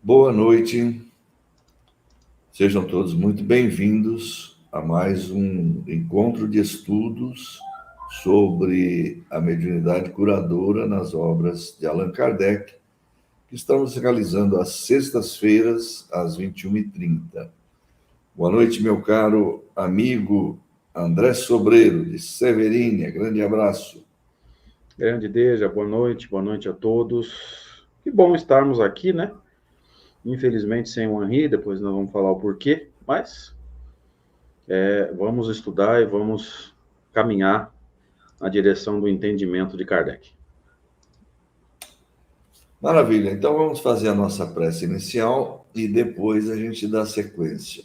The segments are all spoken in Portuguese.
Boa noite, sejam todos muito bem-vindos a mais um encontro de estudos sobre a mediunidade curadora nas obras de Allan Kardec, que estamos realizando às sextas-feiras, às 21h30. Boa noite, meu caro amigo André Sobreiro, de Severínia, grande abraço. Grande Deja, boa noite a todos. Que bom estarmos aqui, né? Infelizmente sem o Henri, depois nós vamos falar o porquê, mas vamos estudar e vamos caminhar na direção do entendimento de Kardec. Maravilha, então vamos fazer a nossa prece inicial e depois a gente dá sequência.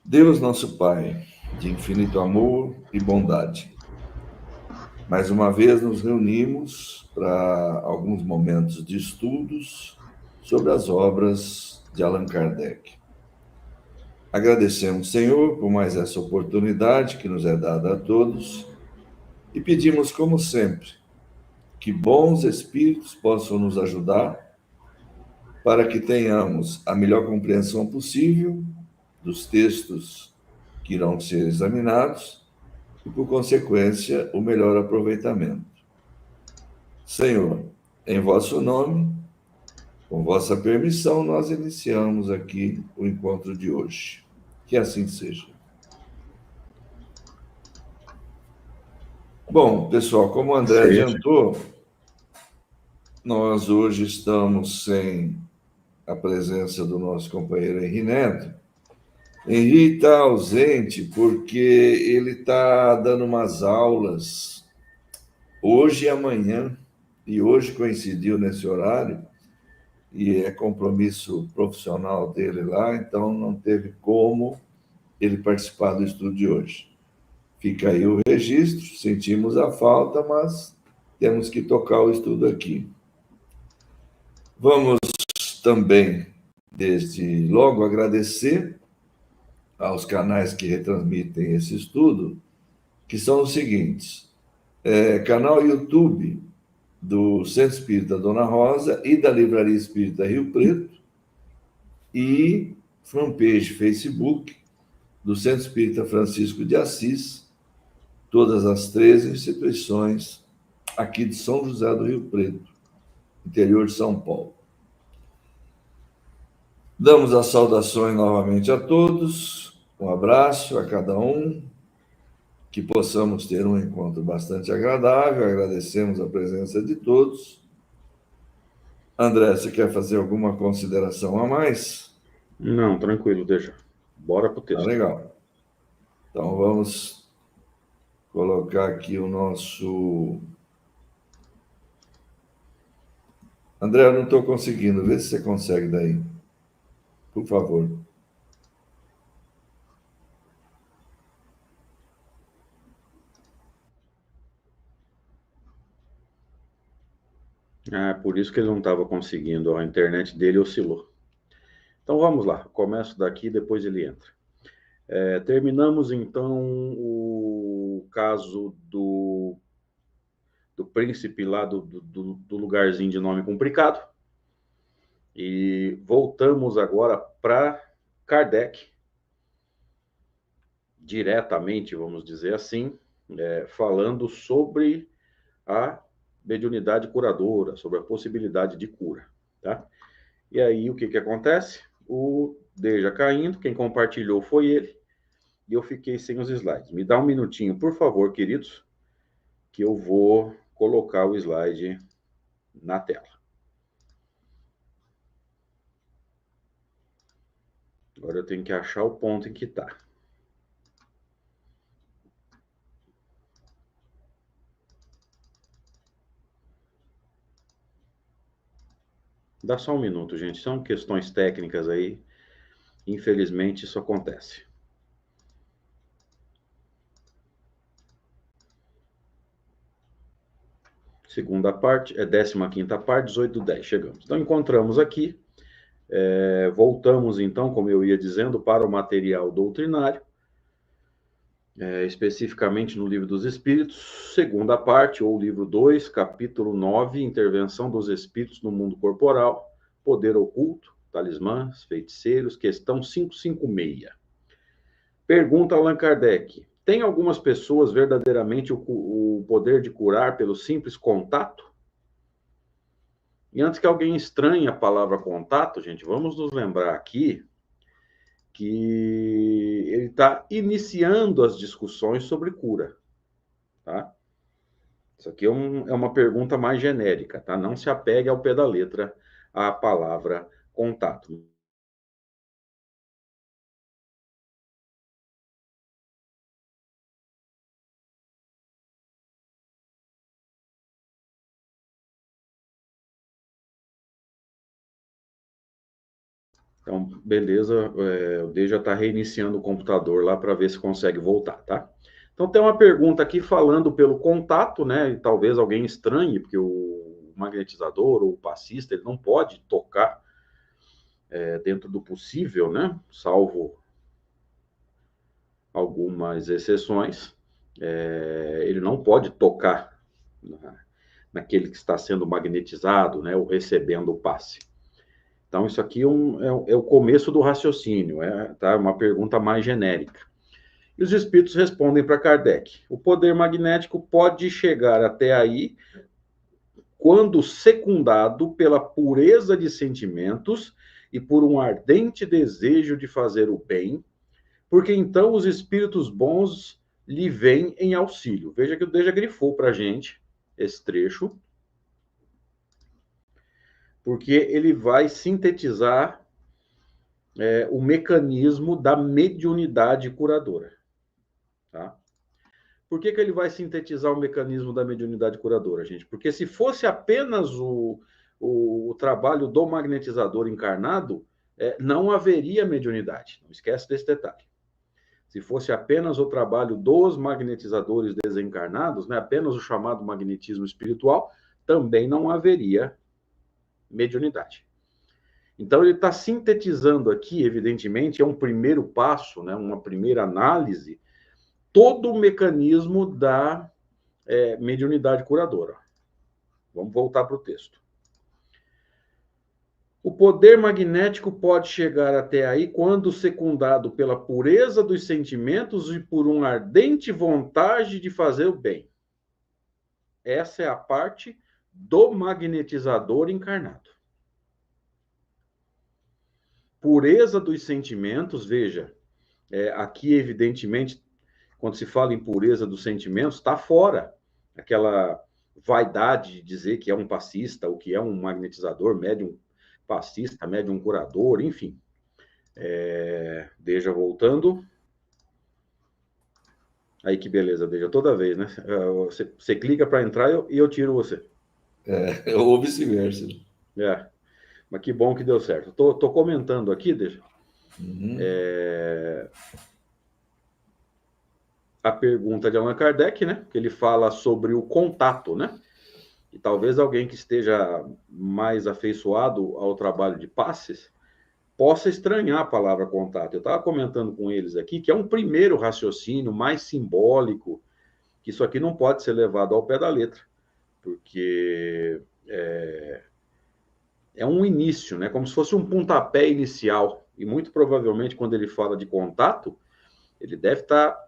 Deus, nosso Pai, de infinito amor e bondade, mais uma vez nos reunimos para alguns momentos de estudos sobre as obras de Allan Kardec. Agradecemos, Senhor, por mais essa oportunidade que nos é dada a todos e pedimos, como sempre, que bons espíritos possam nos ajudar para que tenhamos a melhor compreensão possível dos textos que irão ser examinados e, por consequência, o melhor aproveitamento. Senhor, em vosso nome, com vossa permissão, nós iniciamos aqui o encontro de hoje. Que assim seja. Bom, pessoal, como o André adiantou, nós hoje estamos sem a presença do nosso companheiro Henri Neto. Henri está ausente porque ele está dando umas aulas hoje e amanhã, e hoje coincidiu nesse horário, e é compromisso profissional dele lá, então não teve como ele participar do estudo de hoje. Fica aí o registro, sentimos a falta, mas temos que tocar o estudo aqui. Vamos também, desde logo, agradecer aos canais que retransmitem esse estudo, que são os seguintes: canal YouTube do Centro Espírita Dona Rosa e da Livraria Espírita Rio Preto, e fanpage Facebook do Centro Espírita Francisco de Assis, todas as 13 instituições aqui de São José do Rio Preto, interior de São Paulo. Damos as saudações novamente a todos, um abraço a cada um, que possamos ter um encontro bastante agradável, agradecemos a presença de todos. André, você quer fazer alguma consideração a mais? Não, tranquilo, Deja. Bora pro texto. Tá legal. Então vamos colocar aqui o nosso... André, eu não estou conseguindo, vê se você consegue daí. Por favor. Por isso que ele não estava conseguindo, a internet dele oscilou. Então vamos lá, começo daqui, depois ele entra. Terminamos então o caso do príncipe lá do lugarzinho de nome complicado. E voltamos agora para Kardec, diretamente, vamos dizer assim, falando sobre a mediunidade curadora, sobre a possibilidade de cura, tá? E aí, o que acontece? O Deja caindo, quem compartilhou foi ele, e eu fiquei sem os slides. Me dá um minutinho, por favor, queridos, que eu vou colocar o slide na tela. Agora eu tenho que achar o ponto em que está. Dá só um minuto, gente. São questões técnicas aí. Infelizmente, isso acontece. Segunda parte, 15ª parte, 18/10, chegamos. Então, encontramos aqui, voltamos então, como eu ia dizendo, para o material doutrinário, especificamente no Livro dos Espíritos, segunda parte, ou livro 2, capítulo 9, Intervenção dos Espíritos no Mundo Corporal, poder oculto, talismãs, feiticeiros, questão 556. Pergunta Allan Kardec: tem algumas pessoas verdadeiramente o poder de curar pelo simples contato? E antes que alguém estranhe a palavra contato, gente, vamos nos lembrar aqui que ele está iniciando as discussões sobre cura, tá? Isso aqui é uma pergunta mais genérica, tá? Não se apegue ao pé da letra à palavra contato. Então, beleza, o D já está reiniciando o computador lá para ver se consegue voltar, tá? Então, tem uma pergunta aqui falando pelo contato, né? E talvez alguém estranhe, porque o magnetizador ou o passista, ele não pode tocar dentro do possível, né? Salvo algumas exceções, ele não pode tocar naquele que está sendo magnetizado, né? Ou recebendo o passe. Então, isso aqui é o começo do raciocínio, tá? Uma pergunta mais genérica. E os espíritos respondem para Kardec: o poder magnético pode chegar até aí quando secundado pela pureza de sentimentos e por um ardente desejo de fazer o bem, porque então os espíritos bons lhe vêm em auxílio. Veja que o Deja grifou para a gente esse trecho, porque ele vai sintetizar o mecanismo da mediunidade curadora. Tá? Por que ele vai sintetizar o mecanismo da mediunidade curadora, gente? Porque se fosse apenas o trabalho do magnetizador encarnado, não haveria mediunidade. Não esquece desse detalhe. Se fosse apenas o trabalho dos magnetizadores desencarnados, né, apenas o chamado magnetismo espiritual, também não haveria mediunidade. Então, ele está sintetizando aqui, evidentemente, é um primeiro passo, né, uma primeira análise, todo o mecanismo da mediunidade curadora. Vamos voltar para o texto. O poder magnético pode chegar até aí quando secundado pela pureza dos sentimentos e por uma ardente vontade de fazer o bem. Essa é a parte do magnetizador encarnado. Pureza dos sentimentos, veja, aqui evidentemente, quando se fala em pureza dos sentimentos, está fora aquela vaidade de dizer que é um passista, ou que é um magnetizador, médium passista, médium curador, enfim. Deja voltando. Aí que beleza, Deja, toda vez, né? Você clica para entrar e eu tiro você. Ou vice-versa. Mas que bom que deu certo. Tô comentando aqui, Deja. Uhum. A pergunta de Allan Kardec, né? Que ele fala sobre o contato, né? E talvez alguém que esteja mais afeiçoado ao trabalho de passes possa estranhar a palavra contato. Eu estava comentando com eles aqui que é um primeiro raciocínio mais simbólico, que isso aqui não pode ser levado ao pé da letra, porque é um início, né? Como se fosse um pontapé inicial. E muito provavelmente, quando ele fala de contato, ele deve estar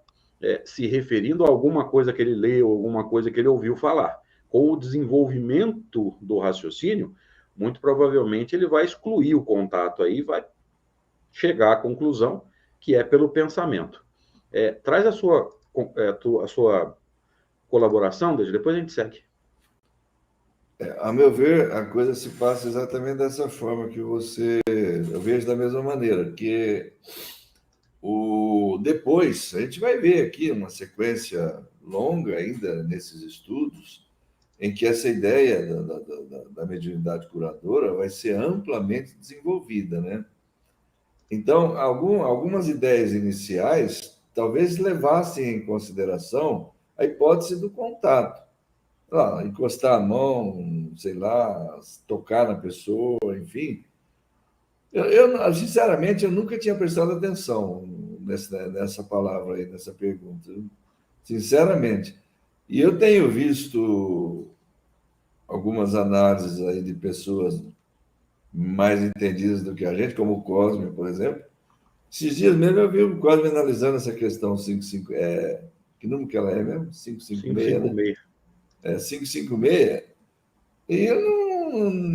se referindo a alguma coisa que ele leu, alguma coisa que ele ouviu falar. Com o desenvolvimento do raciocínio, muito provavelmente ele vai excluir o contato aí, vai chegar à conclusão que é pelo pensamento. Traz a sua colaboração, depois a gente segue. A meu ver, a coisa se passa exatamente dessa forma que eu vejo da mesma maneira, que depois a gente vai ver aqui uma sequência longa ainda nesses estudos, em que essa ideia da mediunidade curadora vai ser amplamente desenvolvida, né? Então, algumas ideias iniciais talvez levassem em consideração a hipótese do contato. Encostar a mão, sei lá, tocar na pessoa, enfim. Sinceramente, eu nunca tinha prestado atenção nessa palavra aí, nessa pergunta. Sinceramente. E eu tenho visto algumas análises aí de pessoas mais entendidas do que a gente, como o Cosme, por exemplo. Esses dias mesmo eu vi o Cosme analisando essa questão 55, que número que ela é mesmo? 556, né? 556. 556. E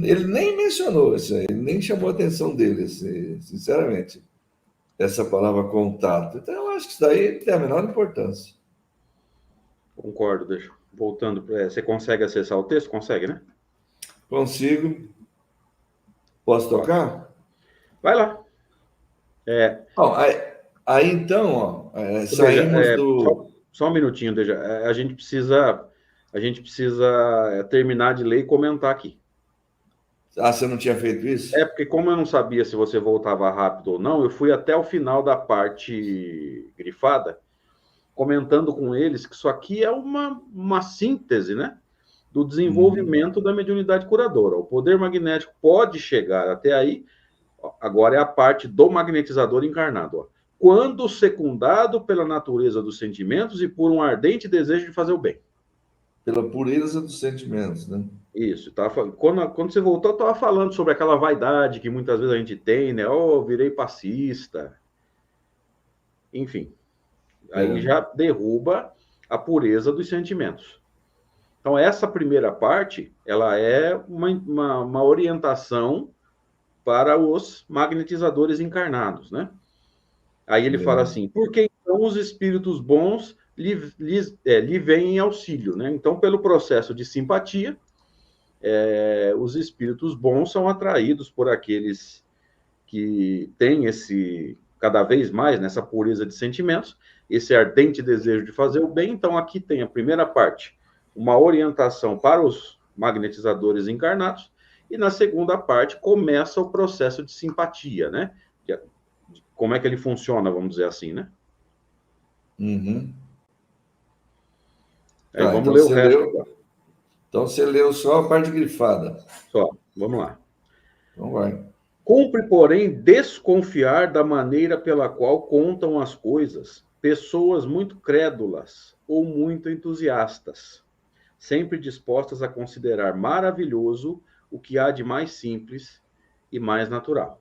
ele nem mencionou isso aí, ele nem chamou a atenção dele, sinceramente, essa palavra contato. Então, eu acho que isso daí tem a menor importância. Concordo, deixa. Voltando, você consegue acessar o texto? Consegue, né? Consigo. Posso tocar? Vai lá. Bom, aí então, saímos do... Só um minutinho, Deja. A gente precisa terminar de ler e comentar aqui. Ah, você não tinha feito isso? Porque como eu não sabia se você voltava rápido ou não, eu fui até o final da parte grifada, comentando com eles que isso aqui é uma síntese, né, do desenvolvimento da mediunidade curadora. O poder magnético pode chegar até aí, agora é a parte do magnetizador encarnado. Ó. Quando secundado pela natureza dos sentimentos e por um ardente desejo de fazer o bem. Pela pureza dos sentimentos, né? Isso, tá? Quando você voltou, eu estava falando sobre aquela vaidade que muitas vezes a gente tem, né? Oh, virei passista. Enfim, aí já derruba a pureza dos sentimentos. Então, essa primeira parte, ela é uma orientação para os magnetizadores encarnados, né? Aí ele fala assim, por que então os espíritos bons lhe vêm em auxílio, né? Então, pelo processo de simpatia, os espíritos bons são atraídos por aqueles que têm cada vez mais, nessa pureza de sentimentos, esse ardente desejo de fazer o bem. Então, aqui tem a primeira parte, uma orientação para os magnetizadores encarnados, e na segunda parte começa o processo de simpatia, né? Como é que ele funciona, vamos dizer assim, né? Uhum. Aí vamos então ler o resto. Então você leu só a parte grifada. Só, vamos lá. Então vai. Cumpre, porém, desconfiar da maneira pela qual contam as coisas pessoas muito crédulas ou muito entusiastas, sempre dispostas a considerar maravilhoso o que há de mais simples e mais natural.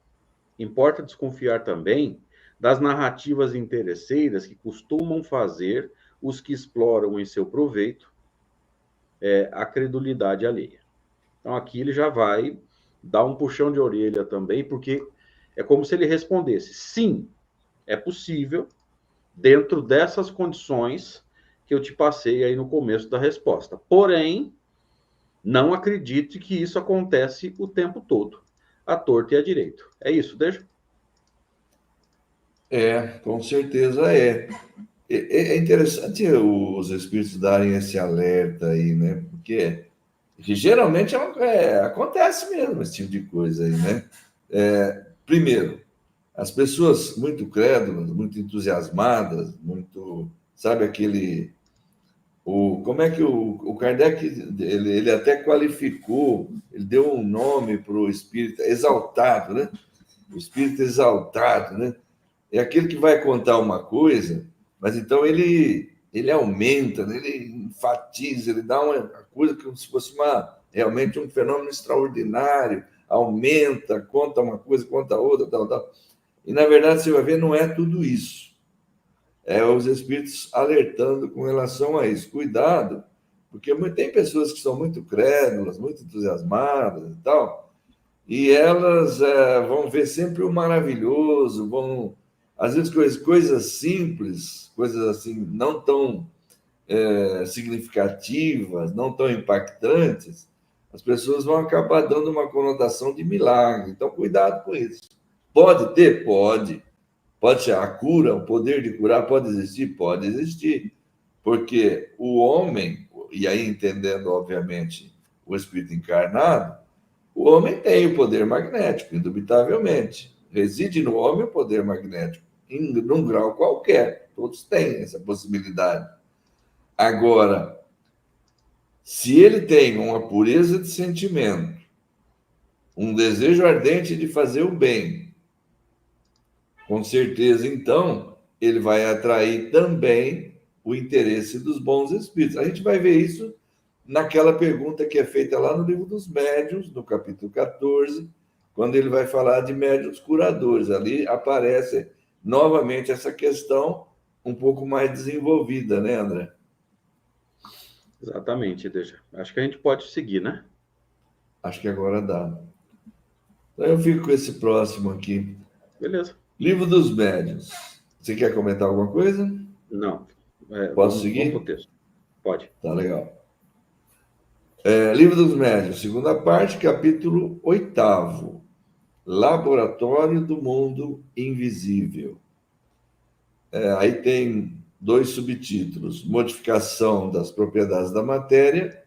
Importa desconfiar também das narrativas interesseiras que costumam fazer os que exploram em seu proveito a credulidade alheia. Então, aqui ele já vai dar um puxão de orelha também, porque é como se ele respondesse: sim, é possível, dentro dessas condições que eu te passei aí no começo da resposta. Porém, não acredite que isso acontece o tempo todo, à torta e à direito. É isso, deixa? Com certeza é. É interessante os espíritos darem esse alerta aí, né? Porque geralmente acontece mesmo esse tipo de coisa aí, né? Primeiro, as pessoas muito crédulas, muito entusiasmadas, muito, sabe, como é que o Kardec, ele até qualificou, ele deu um nome para o espírito exaltado, né? O espírito exaltado, né? É aquele que vai contar uma coisa, mas então ele aumenta, né? Ele enfatiza, ele dá uma coisa como se fosse realmente um fenômeno extraordinário, aumenta, conta uma coisa, conta outra, tal, tal. E, na verdade, você vai ver, não é tudo isso. É os espíritos alertando com relação a isso. Cuidado, porque tem pessoas que são muito crédulas, muito entusiasmadas e tal, e elas vão ver sempre o maravilhoso, às vezes coisas simples, coisas assim não tão significativas, não tão impactantes, as pessoas vão acabar dando uma conotação de milagre. Então, cuidado com isso. Pode ter? Pode. Pode ser a cura, o poder de curar pode existir? Pode existir. Porque o homem, e aí entendendo, obviamente, o espírito encarnado, o homem tem o poder magnético, indubitavelmente. Reside no homem o poder magnético, num grau qualquer. Todos têm essa possibilidade. Agora, se ele tem uma pureza de sentimento, um desejo ardente de fazer o bem, com certeza, então, ele vai atrair também o interesse dos bons espíritos. A gente vai ver isso naquela pergunta que é feita lá no Livro dos Médiuns, no capítulo 14, quando ele vai falar de médiuns curadores. Ali aparece novamente essa questão um pouco mais desenvolvida, né, André? Exatamente, Deja. Acho que a gente pode seguir, né? Acho que agora dá. Então eu fico com esse próximo aqui. Beleza. Livro dos Médiuns. Você quer comentar alguma coisa? Não. Posso Vamos para o seguir? texto. Pode. Tá legal. Livro dos Médiuns, segunda parte, capítulo 8º. Laboratório do Mundo Invisível. Aí tem 2 subtítulos: Modificação das propriedades da matéria,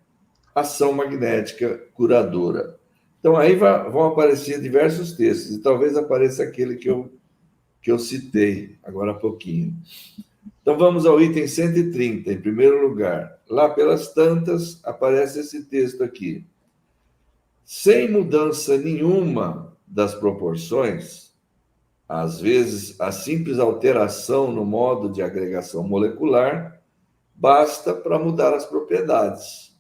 ação magnética curadora. Então, aí vão aparecer diversos textos, e talvez apareça aquele que eu citei agora há pouquinho. Então, vamos ao item 130, em primeiro lugar. Lá pelas tantas, aparece esse texto aqui. Sem mudança nenhuma das proporções, às vezes, a simples alteração no modo de agregação molecular basta para mudar as propriedades.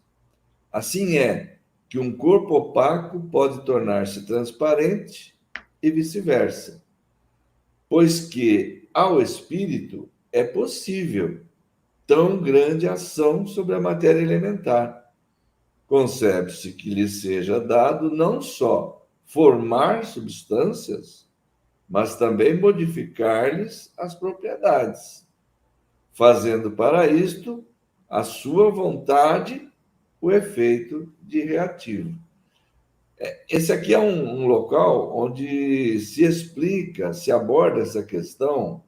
Assim é que um corpo opaco pode tornar-se transparente e vice-versa, pois que ao espírito é possível tão grande ação sobre a matéria elementar. Concebe-se que lhe seja dado não só formar substâncias, mas também modificar-lhes as propriedades, fazendo para isto a sua vontade o efeito de reativo. Esse aqui é um local onde se explica, se aborda essa questão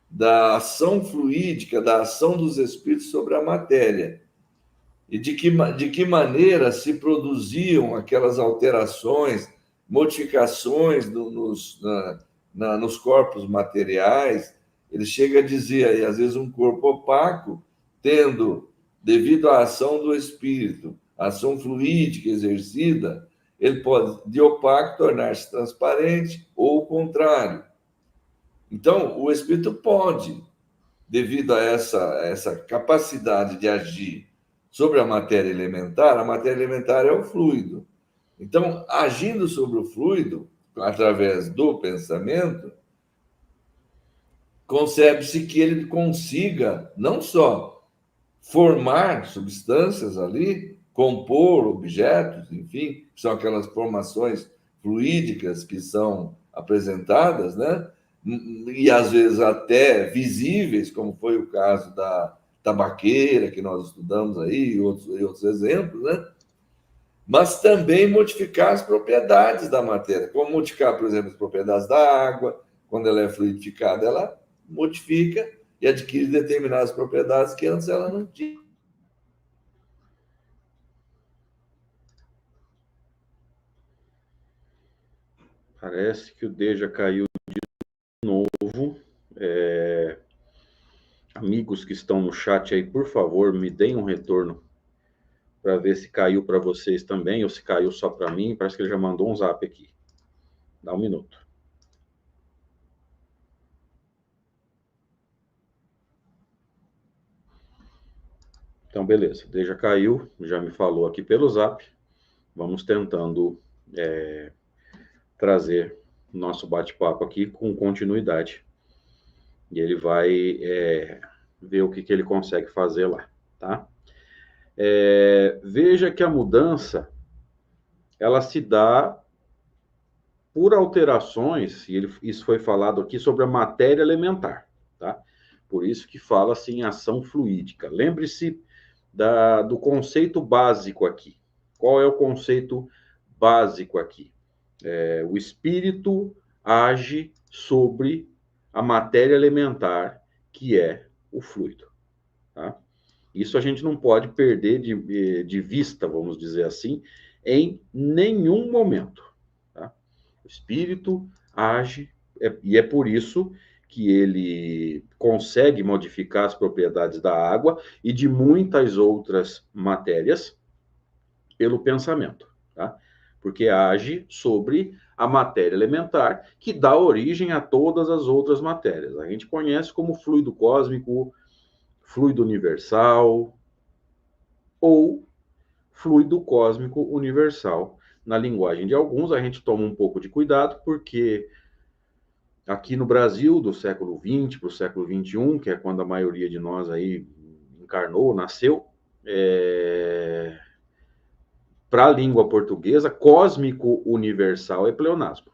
da ação fluídica, da ação dos espíritos sobre a matéria. E de que maneira se produziam aquelas alterações, modificações nos corpos materiais. Ele chega a dizer aí, às vezes, um corpo opaco, tendo, devido à ação do espírito, a ação fluídica exercida, ele pode, de opaco, tornar-se transparente, ou o contrário. Então, o espírito pode, devido a essa capacidade de agir sobre a matéria elementar é o fluido. Então, agindo sobre o fluido, através do pensamento, concebe-se que ele consiga não só formar substâncias ali, compor objetos, enfim, que são aquelas formações fluídicas que são apresentadas, né? E às vezes até visíveis, como foi o caso da tabaqueira, que nós estudamos aí, e outros exemplos, né? Mas também modificar as propriedades da matéria, como modificar, por exemplo, as propriedades da água. Quando ela é fluidificada, ela modifica e adquire determinadas propriedades que antes ela não tinha. Parece que o Deja caiu de novo. Amigos que estão no chat aí, por favor, me deem um retorno para ver se caiu para vocês também ou se caiu só para mim. Parece que ele já mandou um zap aqui. Dá um minuto. Então, beleza. Deja caiu, já me falou aqui pelo zap. Vamos tentando trazer nosso bate-papo aqui com continuidade. E ele vai ver o que ele consegue fazer lá, tá? Veja que a mudança, ela se dá por alterações, e isso foi falado aqui sobre a matéria elementar, tá? Por isso que fala assim, ação fluídica. Lembre-se do conceito básico aqui. Qual é o conceito básico aqui? O espírito age sobre a matéria elementar, que é o fluido. Tá? Isso a gente não pode perder de vista, vamos dizer assim, em nenhum momento. Tá? O espírito age, e é por isso que ele consegue modificar as propriedades da água e de muitas outras matérias pelo pensamento, tá? Porque age sobre a matéria elementar, que dá origem a todas as outras matérias. A gente conhece como fluido cósmico, fluido universal ou fluido cósmico universal, na linguagem de alguns, a gente toma um pouco de cuidado, porque aqui no Brasil, do século XX para o século XXI, que é quando a maioria de nós aí encarnou, nasceu, para a língua portuguesa, cósmico universal é pleonasmo.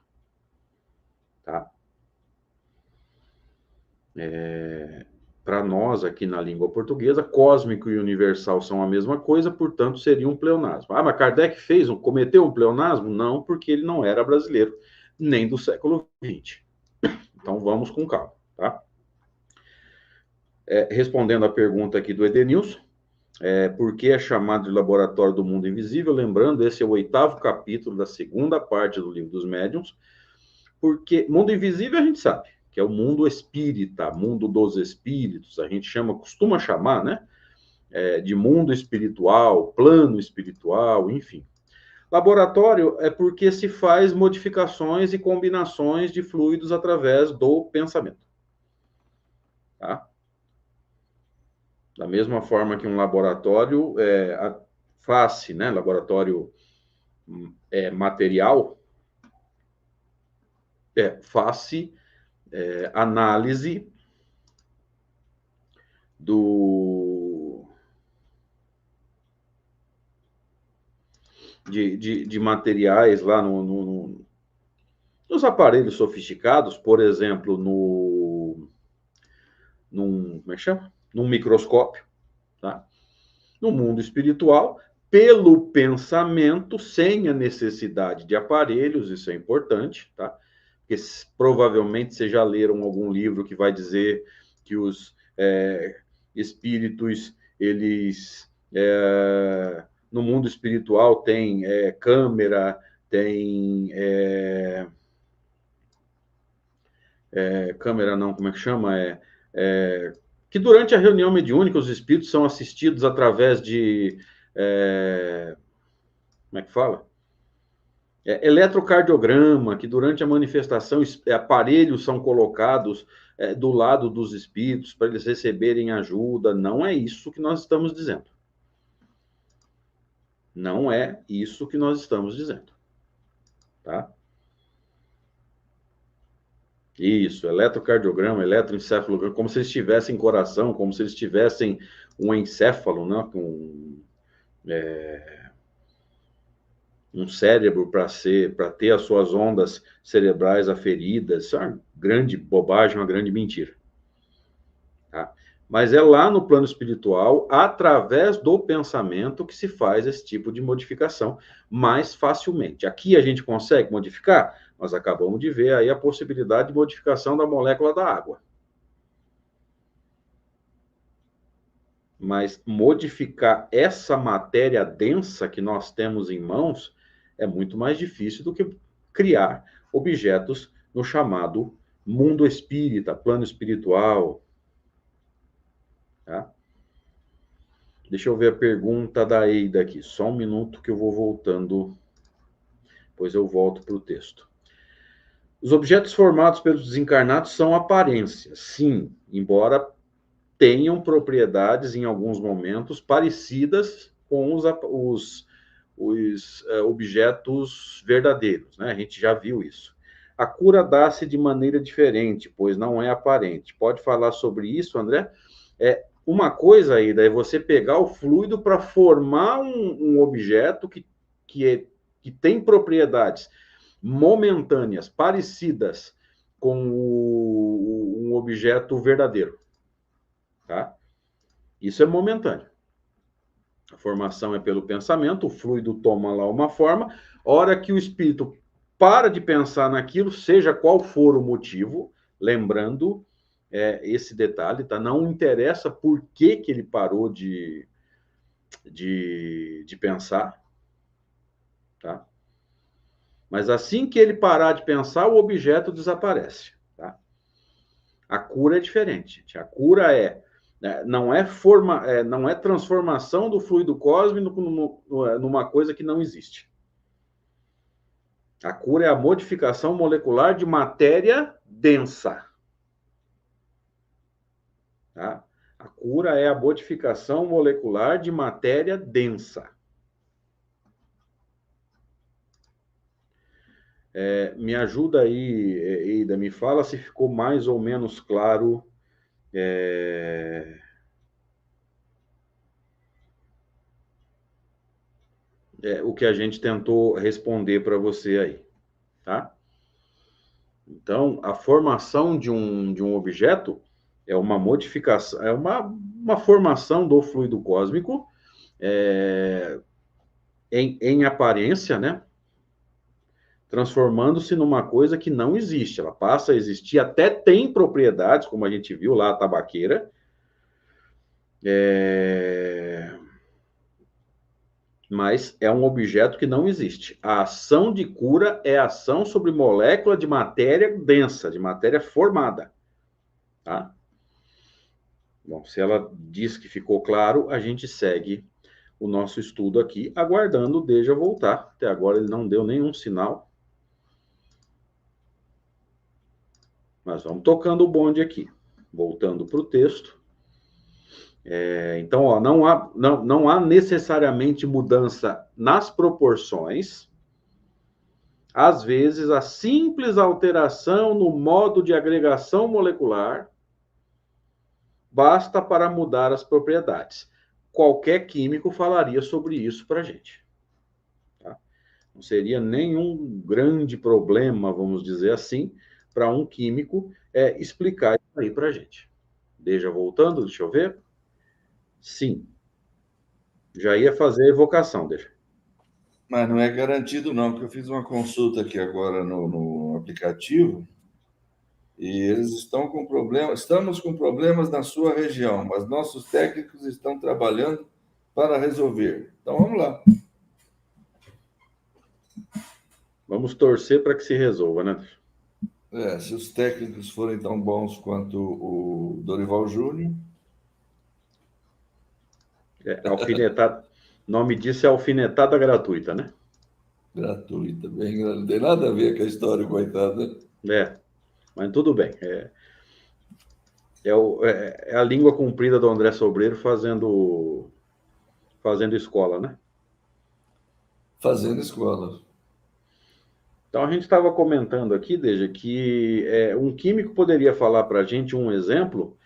Tá? Para nós, aqui na língua portuguesa, cósmico e universal são a mesma coisa, portanto, seria um pleonasmo. Ah, mas Kardec cometeu um pleonasmo? Não, porque ele não era brasileiro, nem do século XX. Então, vamos com calma, tá? Respondendo à pergunta aqui do Edenilson, por que é chamado de Laboratório do Mundo Invisível? Lembrando, esse é o 8º capítulo da 2ª parte do Livro dos Médiuns, porque mundo invisível a gente sabe, que é o mundo espírita, mundo dos espíritos, a gente costuma chamar, né, de mundo espiritual, plano espiritual, enfim. Laboratório é porque se faz modificações e combinações de fluidos através do pensamento. Tá? Da mesma forma que um laboratório faz, né, laboratório material, faz análise de materiais lá nos aparelhos sofisticados, por exemplo, como é que chama? Num microscópio, tá? No mundo espiritual, pelo pensamento, sem a necessidade de aparelhos, isso é importante, tá? Porque provavelmente vocês já leram algum livro que vai dizer que os espíritos, eles no mundo espiritual tem câmera, tem câmera não, como é que chama? Que durante a reunião mediúnica os espíritos são assistidos através de como é que fala? Eletrocardiograma, que durante a manifestação aparelhos são colocados do lado dos espíritos para eles receberem ajuda. Não é isso que nós estamos dizendo. Não é isso que nós estamos dizendo. Tá? Isso, eletrocardiograma, eletroencefalograma, como se eles tivessem coração, como se eles tivessem um encéfalo, né, com um cérebro para ter as suas ondas cerebrais aferidas. Isso é uma grande bobagem, uma grande mentira. Tá? Mas é lá no plano espiritual, através do pensamento, que se faz esse tipo de modificação mais facilmente. Aqui a gente consegue modificar? Nós acabamos de ver aí a possibilidade de modificação da molécula da água. Mas modificar essa matéria densa que nós temos em mãos é muito mais difícil do que criar objetos no chamado mundo espírita, plano espiritual. Tá? Deixa eu ver a pergunta da Eida aqui. Só um minuto que eu vou voltando, depois eu volto para o texto. Os objetos formados pelos desencarnados são aparências, sim, embora tenham propriedades, em alguns momentos, parecidas com os objetos verdadeiros, né? A gente já viu isso. A cura dá-se de maneira diferente, pois não é aparente. Pode falar sobre isso, André? Uma coisa aí, é você pegar o fluido para formar um objeto que tem propriedades momentâneas, parecidas com um objeto verdadeiro. Tá? Isso é momentâneo. A formação é pelo pensamento, o fluido toma lá uma forma, hora que o espírito para de pensar naquilo, seja qual for o motivo, lembrando esse detalhe, tá? Não interessa por que ele parou de pensar, tá? Mas assim que ele parar de pensar, o objeto desaparece, tá? A cura é diferente. A cura não é transformação do fluido cósmico numa coisa que não existe. A cura é a modificação molecular de matéria densa. Tá? A cura é a modificação molecular de matéria densa. Me ajuda aí, Eida, me fala se ficou mais ou menos claro o que a gente tentou responder para você aí, tá? Então, a formação de um objeto é uma modificação, é uma formação do fluido cósmico em aparência, né? Transformando-se numa coisa que não existe. Ela passa a existir, até tem propriedades, como a gente viu lá, a tabaqueira. Mas é um objeto que não existe. A ação de cura é ação sobre molécula de matéria densa, de matéria formada. Tá? Bom, se ela diz que ficou claro, a gente segue o nosso estudo aqui, aguardando o Deja voltar. Até agora ele não deu nenhum sinal. Mas vamos tocando o bonde aqui. Voltando para o texto. Então, ó, não há necessariamente mudança nas proporções. Às vezes, a simples alteração no modo de agregação molecular basta para mudar as propriedades. Qualquer químico falaria sobre isso para a gente. Tá? Não seria nenhum grande problema, vamos dizer assim, para um químico explicar isso aí para a gente. Deixa voltando, deixa eu ver. Sim. Já ia fazer a evocação, deixa. Mas não é garantido, não, porque eu fiz uma consulta aqui agora no aplicativo e eles estão com problemas, estamos com problemas na sua região, mas nossos técnicos estão trabalhando para resolver. Então vamos lá. Vamos torcer para que se resolva, né? Se os técnicos forem tão bons quanto o Dorival Júnior. Alfinetada. O nome disso é alfinetada gratuita, né? Gratuita, bem, não tem nada a ver com a história, coitada. Mas tudo bem. É a língua comprida do André Sobreiro fazendo escola, né? Fazendo escola. Então, a gente estava comentando aqui, Deja, que um químico poderia falar para a gente um exemplo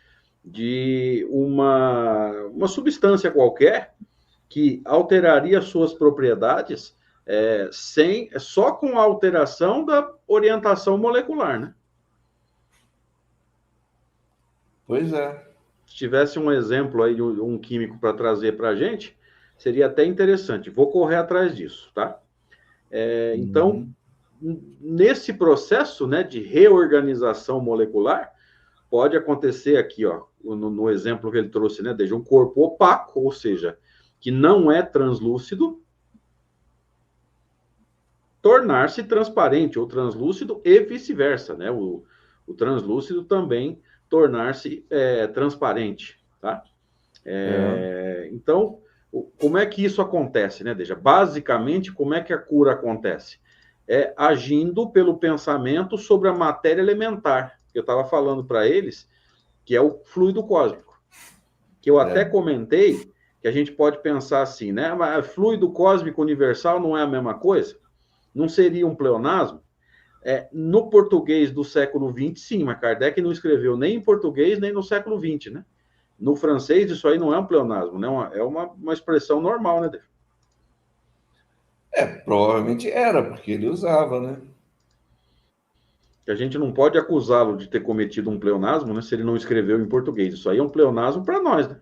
de uma substância qualquer que alteraria suas propriedades só com a alteração da orientação molecular, né? Pois é. Se tivesse um exemplo aí de um químico para trazer para a gente, seria até interessante. Vou correr atrás disso, tá? Então, nesse processo, né, de reorganização molecular, pode acontecer aqui, ó, no exemplo que ele trouxe, né, desde um corpo opaco, ou seja, que não é translúcido, tornar-se transparente ou translúcido e vice-versa, né? O translúcido também tornar-se transparente, tá? Então, como é que isso acontece, né? Deixa, basicamente, como é que a cura acontece? Agindo pelo pensamento sobre a matéria elementar. Eu estava falando para eles que é o fluido cósmico. Que eu até comentei que a gente pode pensar assim, né? Mas fluido cósmico universal não é a mesma coisa? Não seria um pleonasmo? No português do século XX, sim, mas Kardec não escreveu nem em português, nem no século XX, né? No francês, isso aí não é um pleonasmo, né? É uma expressão normal, né? Provavelmente era, porque ele usava, né? A gente não pode acusá-lo de ter cometido um pleonasmo, né? Se ele não escreveu em português. Isso aí é um pleonasmo para nós, né?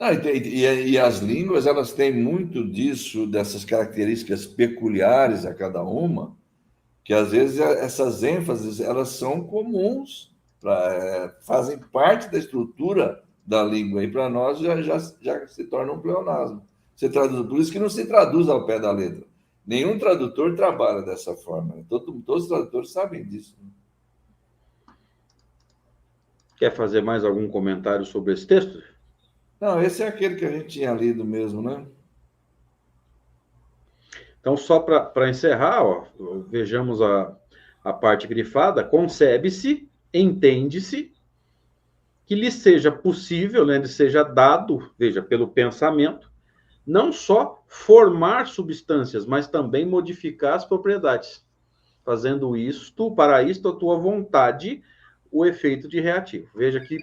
E as línguas, elas têm muito disso, dessas características peculiares a cada uma, que às vezes essas ênfases, elas são comuns, fazem parte da estrutura da língua, e para nós já se torna um pleonasmo. Por isso que não se traduz ao pé da letra. Nenhum tradutor trabalha dessa forma. Todos os tradutores sabem disso. Quer fazer mais algum comentário sobre esse texto? Não, esse é aquele que a gente tinha lido mesmo, né? Então, só para encerrar, ó, vejamos a parte grifada. Concebe-se, entende-se, que lhe seja possível, né, lhe seja dado, veja, pelo pensamento, não só formar substâncias, mas também modificar as propriedades. Fazendo isto, para isto, a tua vontade, o efeito de reativo. Veja que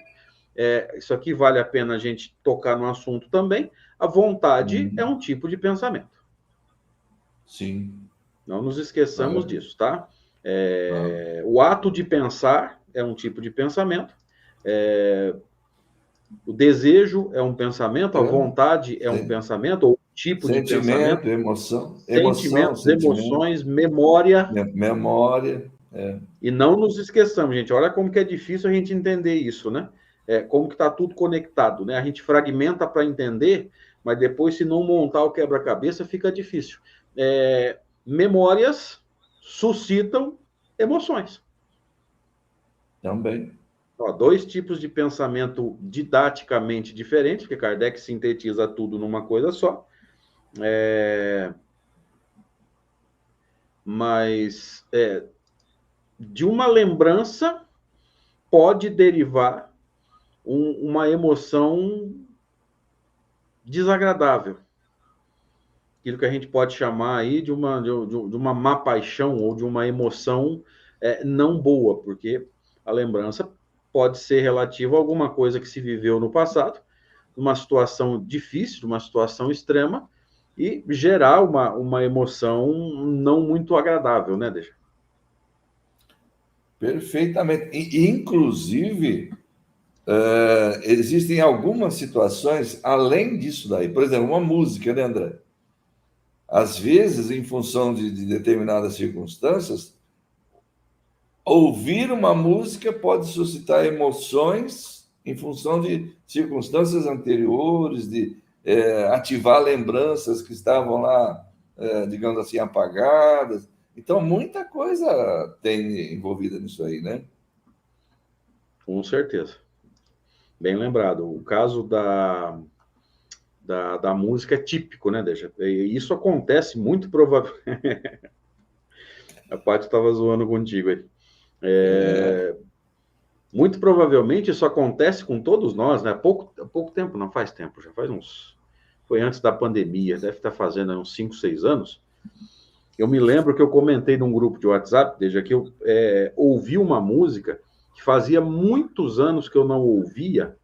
isso aqui vale a pena a gente tocar no assunto também. A vontade é um tipo de pensamento. Sim. Não nos esqueçamos disso, tá? O ato de pensar é um tipo de pensamento. O desejo é um pensamento, a vontade é um pensamento, ou um tipo de pensamento. Sentimentos, emoções, memória. Memória. E não nos esqueçamos, gente. Olha como que é difícil a gente entender isso, né? Como que está tudo conectado, né? A gente fragmenta para entender, mas depois, se não montar o quebra-cabeça, fica difícil. Memórias suscitam emoções. Também. Dois tipos de pensamento didaticamente diferentes, que Kardec sintetiza tudo numa coisa só. Mas de uma lembrança pode derivar uma emoção desagradável. Aquilo que a gente pode chamar aí de uma má paixão ou de uma emoção não boa, porque a lembrança pode ser relativa a alguma coisa que se viveu no passado, uma situação difícil, uma situação extrema, e gerar uma emoção não muito agradável, né, Deixa? Perfeitamente. Inclusive, existem algumas situações além disso daí. Por exemplo, uma música, né, André? Às vezes, em função de determinadas circunstâncias, ouvir uma música pode suscitar emoções em função de circunstâncias anteriores, de ativar lembranças que estavam lá, digamos assim, apagadas. Então, muita coisa tem envolvida nisso aí, né? Com certeza. Bem lembrado. O caso da música é típico, né, Deixa? E isso acontece muito provavelmente. A Paty estava zoando contigo aí. Muito provavelmente isso acontece com todos nós, né? Há pouco tempo, não faz tempo, já faz uns. Foi antes da pandemia, deve estar fazendo uns 5, 6 anos. Eu me lembro que eu comentei num grupo de WhatsApp, desde que eu ouvi uma música que fazia muitos anos que eu não ouvia,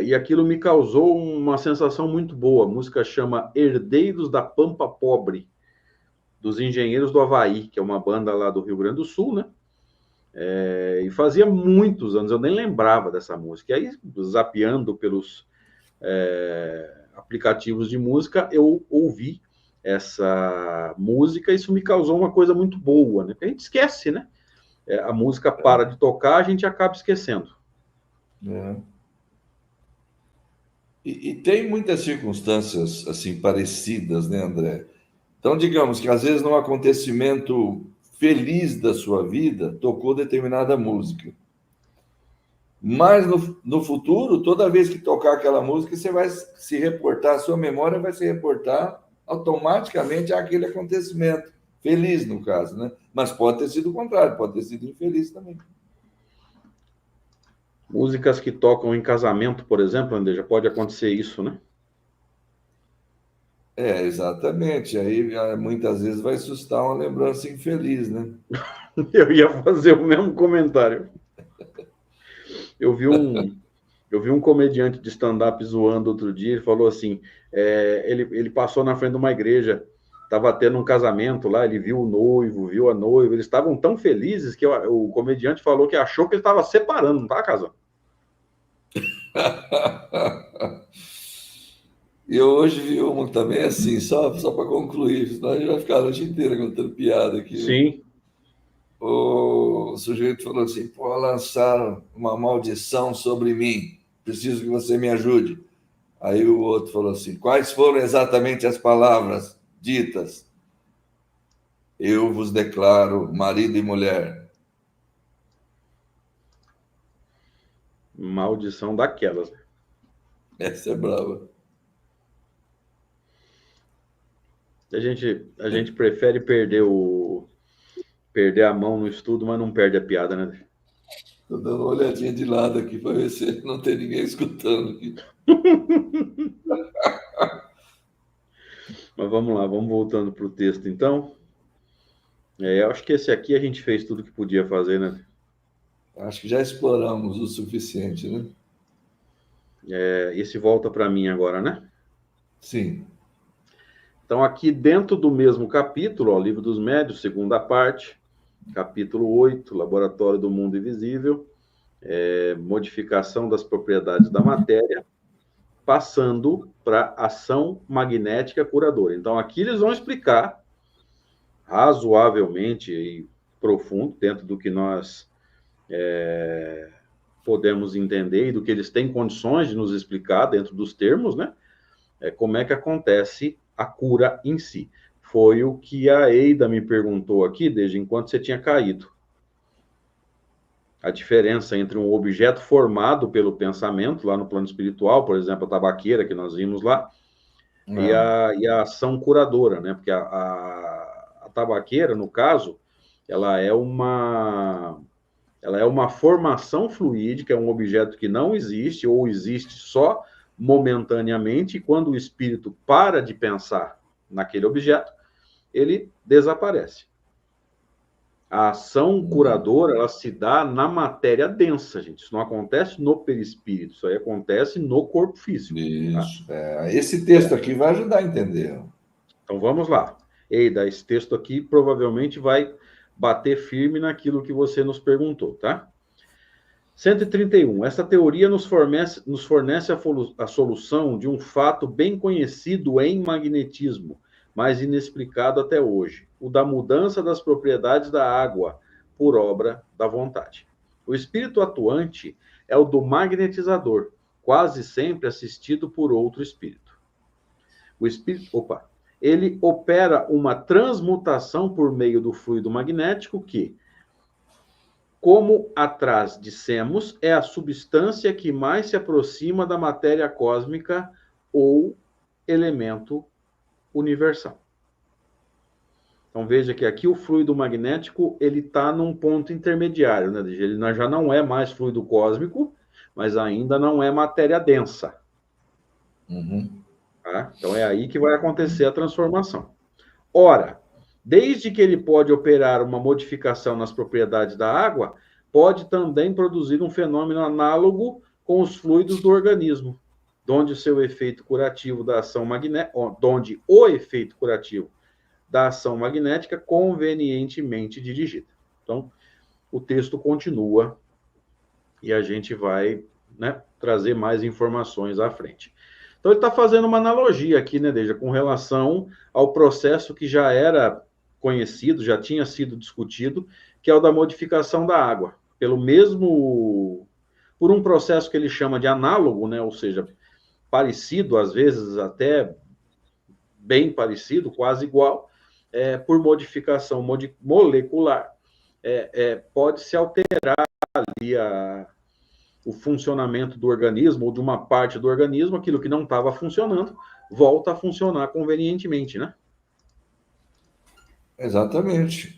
e aquilo me causou uma sensação muito boa. A música chama Herdeiros da Pampa Pobre, dos Engenheiros do Havaí, que é uma banda lá do Rio Grande do Sul, né? E fazia muitos anos, eu nem lembrava dessa música. E aí, zapeando pelos aplicativos de música, eu ouvi essa música, e isso me causou uma coisa muito boa, né? Porque a gente esquece, né? A música para de tocar, a gente acaba esquecendo. E tem muitas circunstâncias assim parecidas, né, André? Então, digamos que às vezes num acontecimento feliz da sua vida, tocou determinada música. Mas no futuro, toda vez que tocar aquela música, você vai se reportar, a sua memória vai se reportar automaticamente àquele acontecimento. Feliz, no caso, né? Mas pode ter sido o contrário, pode ter sido infeliz também. Músicas que tocam em casamento, por exemplo, André, já pode acontecer isso, né? Exatamente. Aí muitas vezes vai suscitar uma lembrança infeliz, né? Eu ia fazer o mesmo comentário. Eu vi um comediante de stand-up zoando outro dia, ele falou assim, ele passou na frente de uma igreja, estava tendo um casamento lá, ele viu o noivo, viu a noiva, eles estavam tão felizes que o comediante falou que achou que ele estava separando, não estava casando. E eu hoje vi uma também assim, só para concluir, senão a gente vai ficar a noite inteira contando piada aqui. Sim. O sujeito falou assim: pô, lançaram uma maldição sobre mim, preciso que você me ajude. Aí o outro falou assim: quais foram exatamente as palavras ditas? Eu vos declaro marido e mulher. Maldição daquelas. Essa é brava. A gente prefere perder a mão no estudo, mas não perde a piada, né? Estou dando uma olhadinha de lado aqui para ver se não tem ninguém escutando aqui. Mas vamos lá, vamos voltando para o texto, então. Eu acho que esse aqui a gente fez tudo que podia fazer, né? Acho que já exploramos o suficiente, né? Esse volta para mim agora, né? Sim. Então, aqui dentro do mesmo capítulo, ó, Livro dos Médiuns, segunda parte, capítulo 8, Laboratório do Mundo Invisível, modificação das propriedades da matéria, passando para ação magnética curadora. Então, aqui eles vão explicar razoavelmente e profundo, dentro do que nós podemos entender e do que eles têm condições de nos explicar dentro dos termos, né? Como é que acontece a cura em si. Foi o que a Eida me perguntou aqui, desde enquanto você tinha caído. A diferença entre um objeto formado pelo pensamento, lá no plano espiritual, por exemplo, a tabaqueira que nós vimos lá, e a ação curadora, né? Porque a tabaqueira, no caso, ela é uma formação fluídica, é um objeto que não existe ou existe só momentaneamente, e quando o espírito para de pensar naquele objeto, ele desaparece. A ação curadora, ela se dá na matéria densa, gente. Isso não acontece no perispírito, isso aí acontece no corpo físico. Isso. Tá? Esse texto aqui vai ajudar a entender. Então vamos lá. Eida, esse texto aqui provavelmente vai bater firme naquilo que você nos perguntou, tá? 131. Essa teoria nos fornece a solução de um fato bem conhecido em magnetismo, mas inexplicado até hoje: o da mudança das propriedades da água por obra da vontade. O espírito atuante é o do magnetizador, quase sempre assistido por outro espírito. Ele opera uma transmutação por meio do fluido magnético que, como atrás dissemos, é a substância que mais se aproxima da matéria cósmica ou elemento universal. Então veja que aqui o fluido magnético ele está num ponto intermediário, né? Ele já não é mais fluido cósmico, mas ainda não é matéria densa. Tá? Então é aí que vai acontecer a transformação. Ora, desde que ele pode operar uma modificação nas propriedades da água, pode também produzir um fenômeno análogo com os fluidos do organismo, onde o efeito curativo da ação magnética convenientemente dirigida. Então, o texto continua e a gente vai, né, trazer mais informações à frente. Então, ele está fazendo uma analogia aqui, né, Deja, com relação ao processo que já era conhecido, já tinha sido discutido, que é o da modificação da água. Por um processo que ele chama de análogo, né, ou seja, parecido, às vezes até bem parecido, quase igual, por modificação molecular, pode se alterar ali o funcionamento do organismo ou de uma parte do organismo, aquilo que não estava funcionando, volta a funcionar convenientemente, né? Exatamente.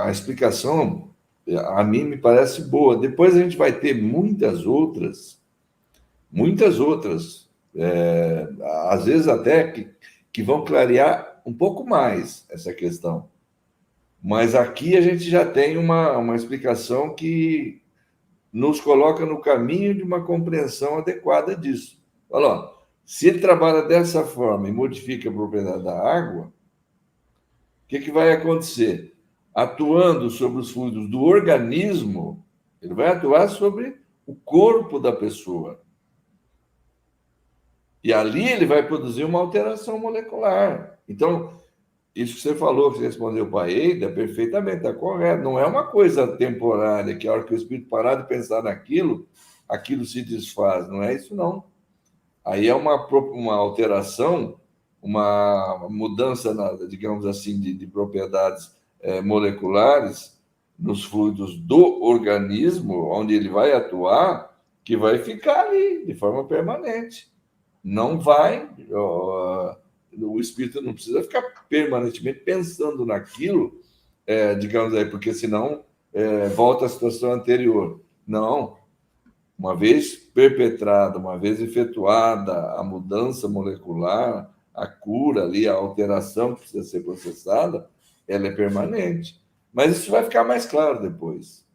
A explicação, a mim, me parece boa. Depois a gente vai ter muitas outras, às vezes até que vão clarear um pouco mais essa questão. Mas aqui a gente já tem uma explicação que nos coloca no caminho de uma compreensão adequada disso. Olha lá, se ele trabalha dessa forma e modifica a propriedade da água, o que vai acontecer? Atuando sobre os fluidos do organismo, ele vai atuar sobre o corpo da pessoa. E ali ele vai produzir uma alteração molecular. Então, isso que você falou, que você respondeu para a Eida, perfeitamente, está correto. Não é uma coisa temporária, que a hora que o espírito parar de pensar naquilo, aquilo se desfaz. Não é isso, não. Aí é uma alteração, uma mudança, digamos assim, de propriedades moleculares nos fluidos do organismo, onde ele vai atuar, que vai ficar ali de forma permanente. Não vai... o espírito não precisa ficar permanentemente pensando naquilo, digamos aí, porque senão volta à situação anterior. Não. Uma vez perpetrada, uma vez efetuada a mudança molecular, a cura ali, a alteração que precisa ser processada, ela é permanente. Mas isso vai ficar mais claro depois.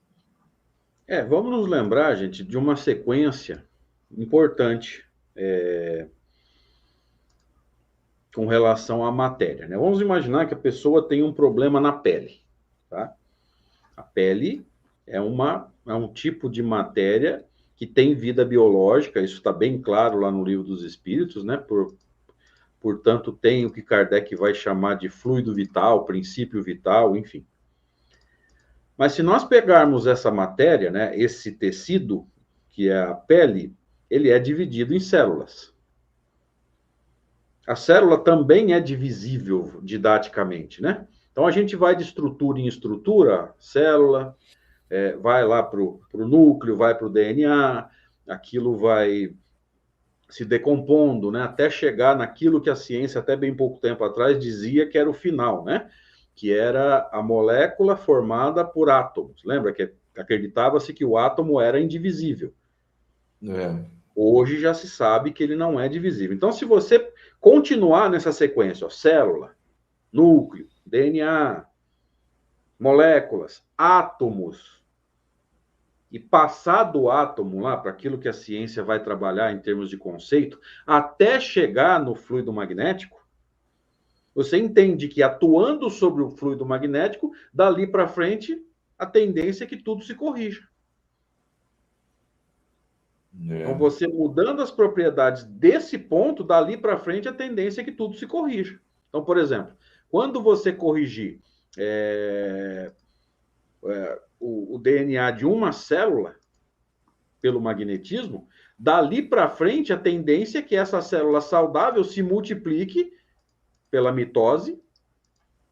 Vamos nos lembrar, gente, de uma sequência importante com relação à matéria, né? Vamos imaginar que a pessoa tem um problema na pele, tá? A pele é um tipo de matéria que tem vida biológica, isso está bem claro lá no Livro dos Espíritos, né? Portanto, tem o que Kardec vai chamar de fluido vital, princípio vital, enfim. Mas se nós pegarmos essa matéria, né, esse tecido, que é a pele, ele é dividido em células. A célula também é divisível didaticamente, né? Então a gente vai de estrutura em estrutura, célula, vai lá para o núcleo, vai para o DNA, aquilo vai se decompondo, né? Até chegar naquilo que a ciência, até bem pouco tempo atrás, dizia que era o final, né? Que era a molécula formada por átomos. Lembra que acreditava-se que o átomo era indivisível. Hoje já se sabe que ele não é divisível. Então, se você continuar nessa sequência, ó, célula, núcleo, DNA, moléculas, átomos, e passar do átomo lá para aquilo que a ciência vai trabalhar em termos de conceito, até chegar no fluido magnético, você entende que atuando sobre o fluido magnético, dali para frente, a tendência é que tudo se corrija. Então, você mudando as propriedades desse ponto, dali para frente, a tendência é que tudo se corrija. Então, por exemplo, quando você corrigir o DNA de uma célula pelo magnetismo, dali para frente, a tendência é que essa célula saudável se multiplique pela mitose,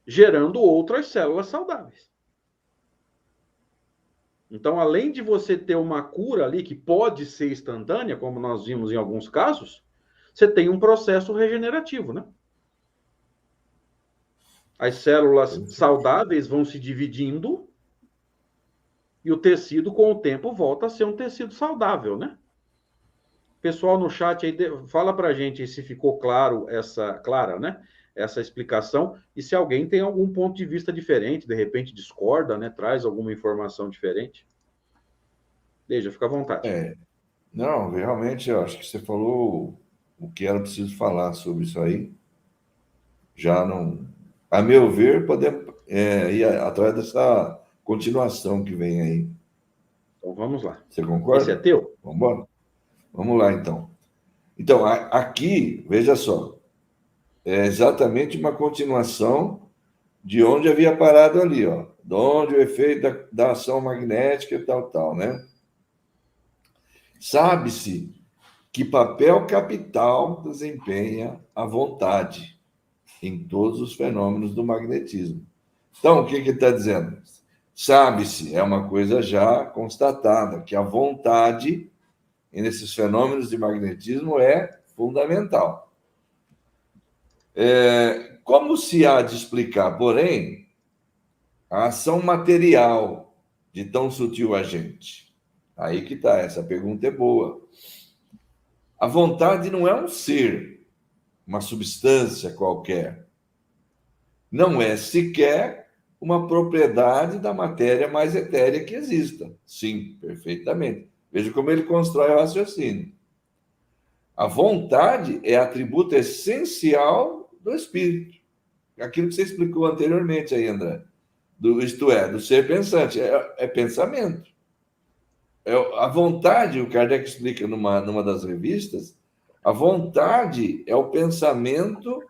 gerando outras células saudáveis. Então, além de você ter uma cura ali, que pode ser instantânea, como nós vimos em alguns casos, você tem um processo regenerativo, né? As células saudáveis vão se dividindo e o tecido, com o tempo, volta a ser um tecido saudável, né? Pessoal no chat aí, fala pra gente aí se ficou clara, né? Essa explicação, e se alguém tem algum ponto de vista diferente, de repente discorda, né? Traz alguma informação diferente. Veja, fica à vontade. Não, realmente, eu acho que você falou o que era preciso falar sobre isso aí. Já não. A meu ver, podemos ir atrás dessa continuação que vem aí. Então vamos lá. Você concorda? Esse é teu? Vamos embora? Vamos lá, então. Então, aqui, veja só, é exatamente uma continuação de onde havia parado ali, ó. De onde o efeito da ação magnética e tal, né? Sabe-se que papel capital desempenha a vontade em todos os fenômenos do magnetismo. Então, o que ele está dizendo? Sabe-se, é uma coisa já constatada, que a vontade nesses fenômenos de magnetismo é fundamental. Como se há de explicar, porém, a ação material de tão sutil agente? Aí que está, essa pergunta é boa. A vontade não é um ser, uma substância qualquer. Não é sequer uma propriedade da matéria mais etérea que exista. Sim, perfeitamente. Veja como ele constrói o raciocínio. A vontade é atributo essencial do espírito. Aquilo que você explicou anteriormente aí, André. Isto é, do ser pensante. É pensamento. A vontade, o Kardec explica numa das revistas, a vontade é o pensamento,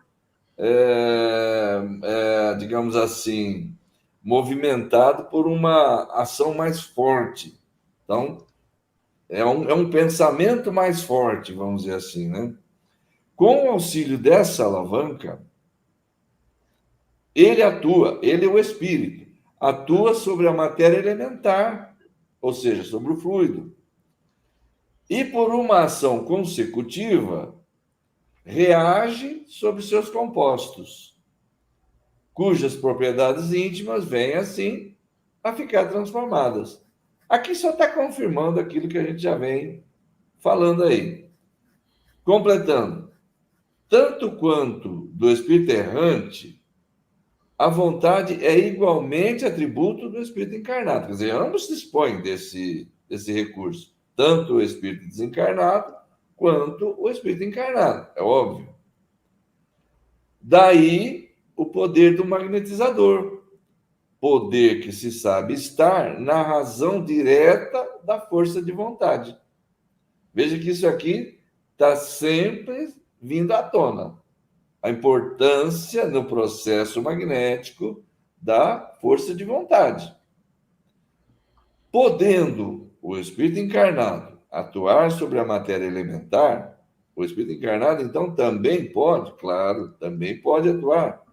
digamos assim, movimentado por uma ação mais forte. Então, é um pensamento mais forte, vamos dizer assim, né? Com o auxílio dessa alavanca, ele o espírito, atua sobre a matéria elementar, ou seja, sobre o fluido. E por uma ação consecutiva, reage sobre seus compostos, cujas propriedades íntimas vêm, assim, a ficar transformadas. Aqui só está confirmando aquilo que a gente já vem falando aí. Completando, tanto quanto do espírito errante, a vontade é igualmente atributo do espírito encarnado. Quer dizer, ambos dispõem desse recurso, tanto o espírito desencarnado quanto o espírito encarnado, é óbvio. Daí o poder do magnetizador, poder que se sabe estar na razão direta da força de vontade. Veja que isso aqui está sempre vindo à tona. A importância no processo magnético da força de vontade. Podendo o espírito encarnado atuar sobre a matéria elementar, o espírito encarnado, então, também pode, claro, também pode atuar.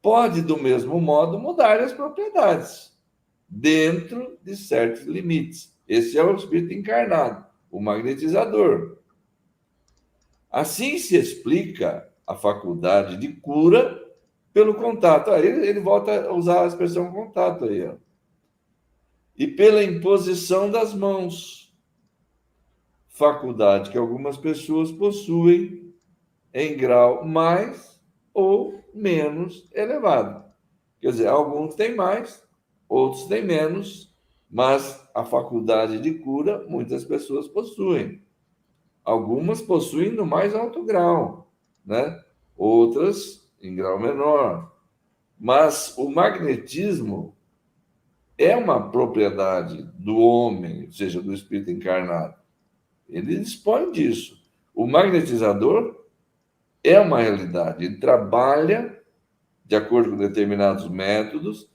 Pode, do mesmo modo, mudar as propriedades, dentro de certos limites. Esse é o espírito encarnado, o magnetizador. Assim se explica a faculdade de cura pelo contato. Aí ele volta a usar a expressão contato aí, ó. E pela imposição das mãos. Faculdade que algumas pessoas possuem em grau mais ou menos elevado. Quer dizer, alguns têm mais, outros têm menos, mas a faculdade de cura muitas pessoas possuem. Algumas possuem no mais alto grau, né? Outras em grau menor. Mas o magnetismo é uma propriedade do homem, ou seja, do espírito encarnado. Ele dispõe disso. O magnetizador é uma realidade. Ele trabalha de acordo com determinados métodos.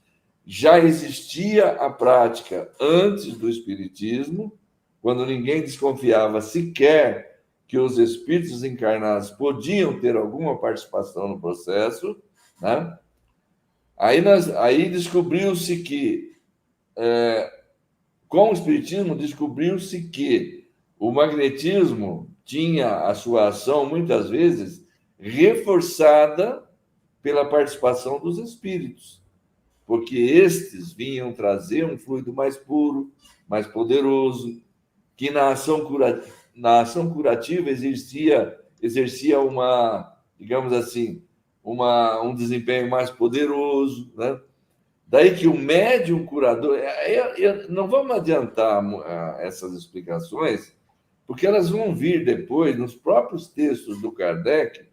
Já existia a prática antes do espiritismo, quando ninguém desconfiava sequer que os espíritos encarnados podiam ter alguma participação no processo, né? Aí descobriu-se que, com o espiritismo, descobriu-se que o magnetismo tinha a sua ação, muitas vezes, reforçada pela participação dos espíritos, porque estes vinham trazer um fluido mais puro, mais poderoso, que na ação curativa exercia uma, digamos assim, um desempenho mais poderoso, né? Daí que o médium curador... não vamos adiantar essas explicações, porque elas vão vir depois, nos próprios textos do Kardec,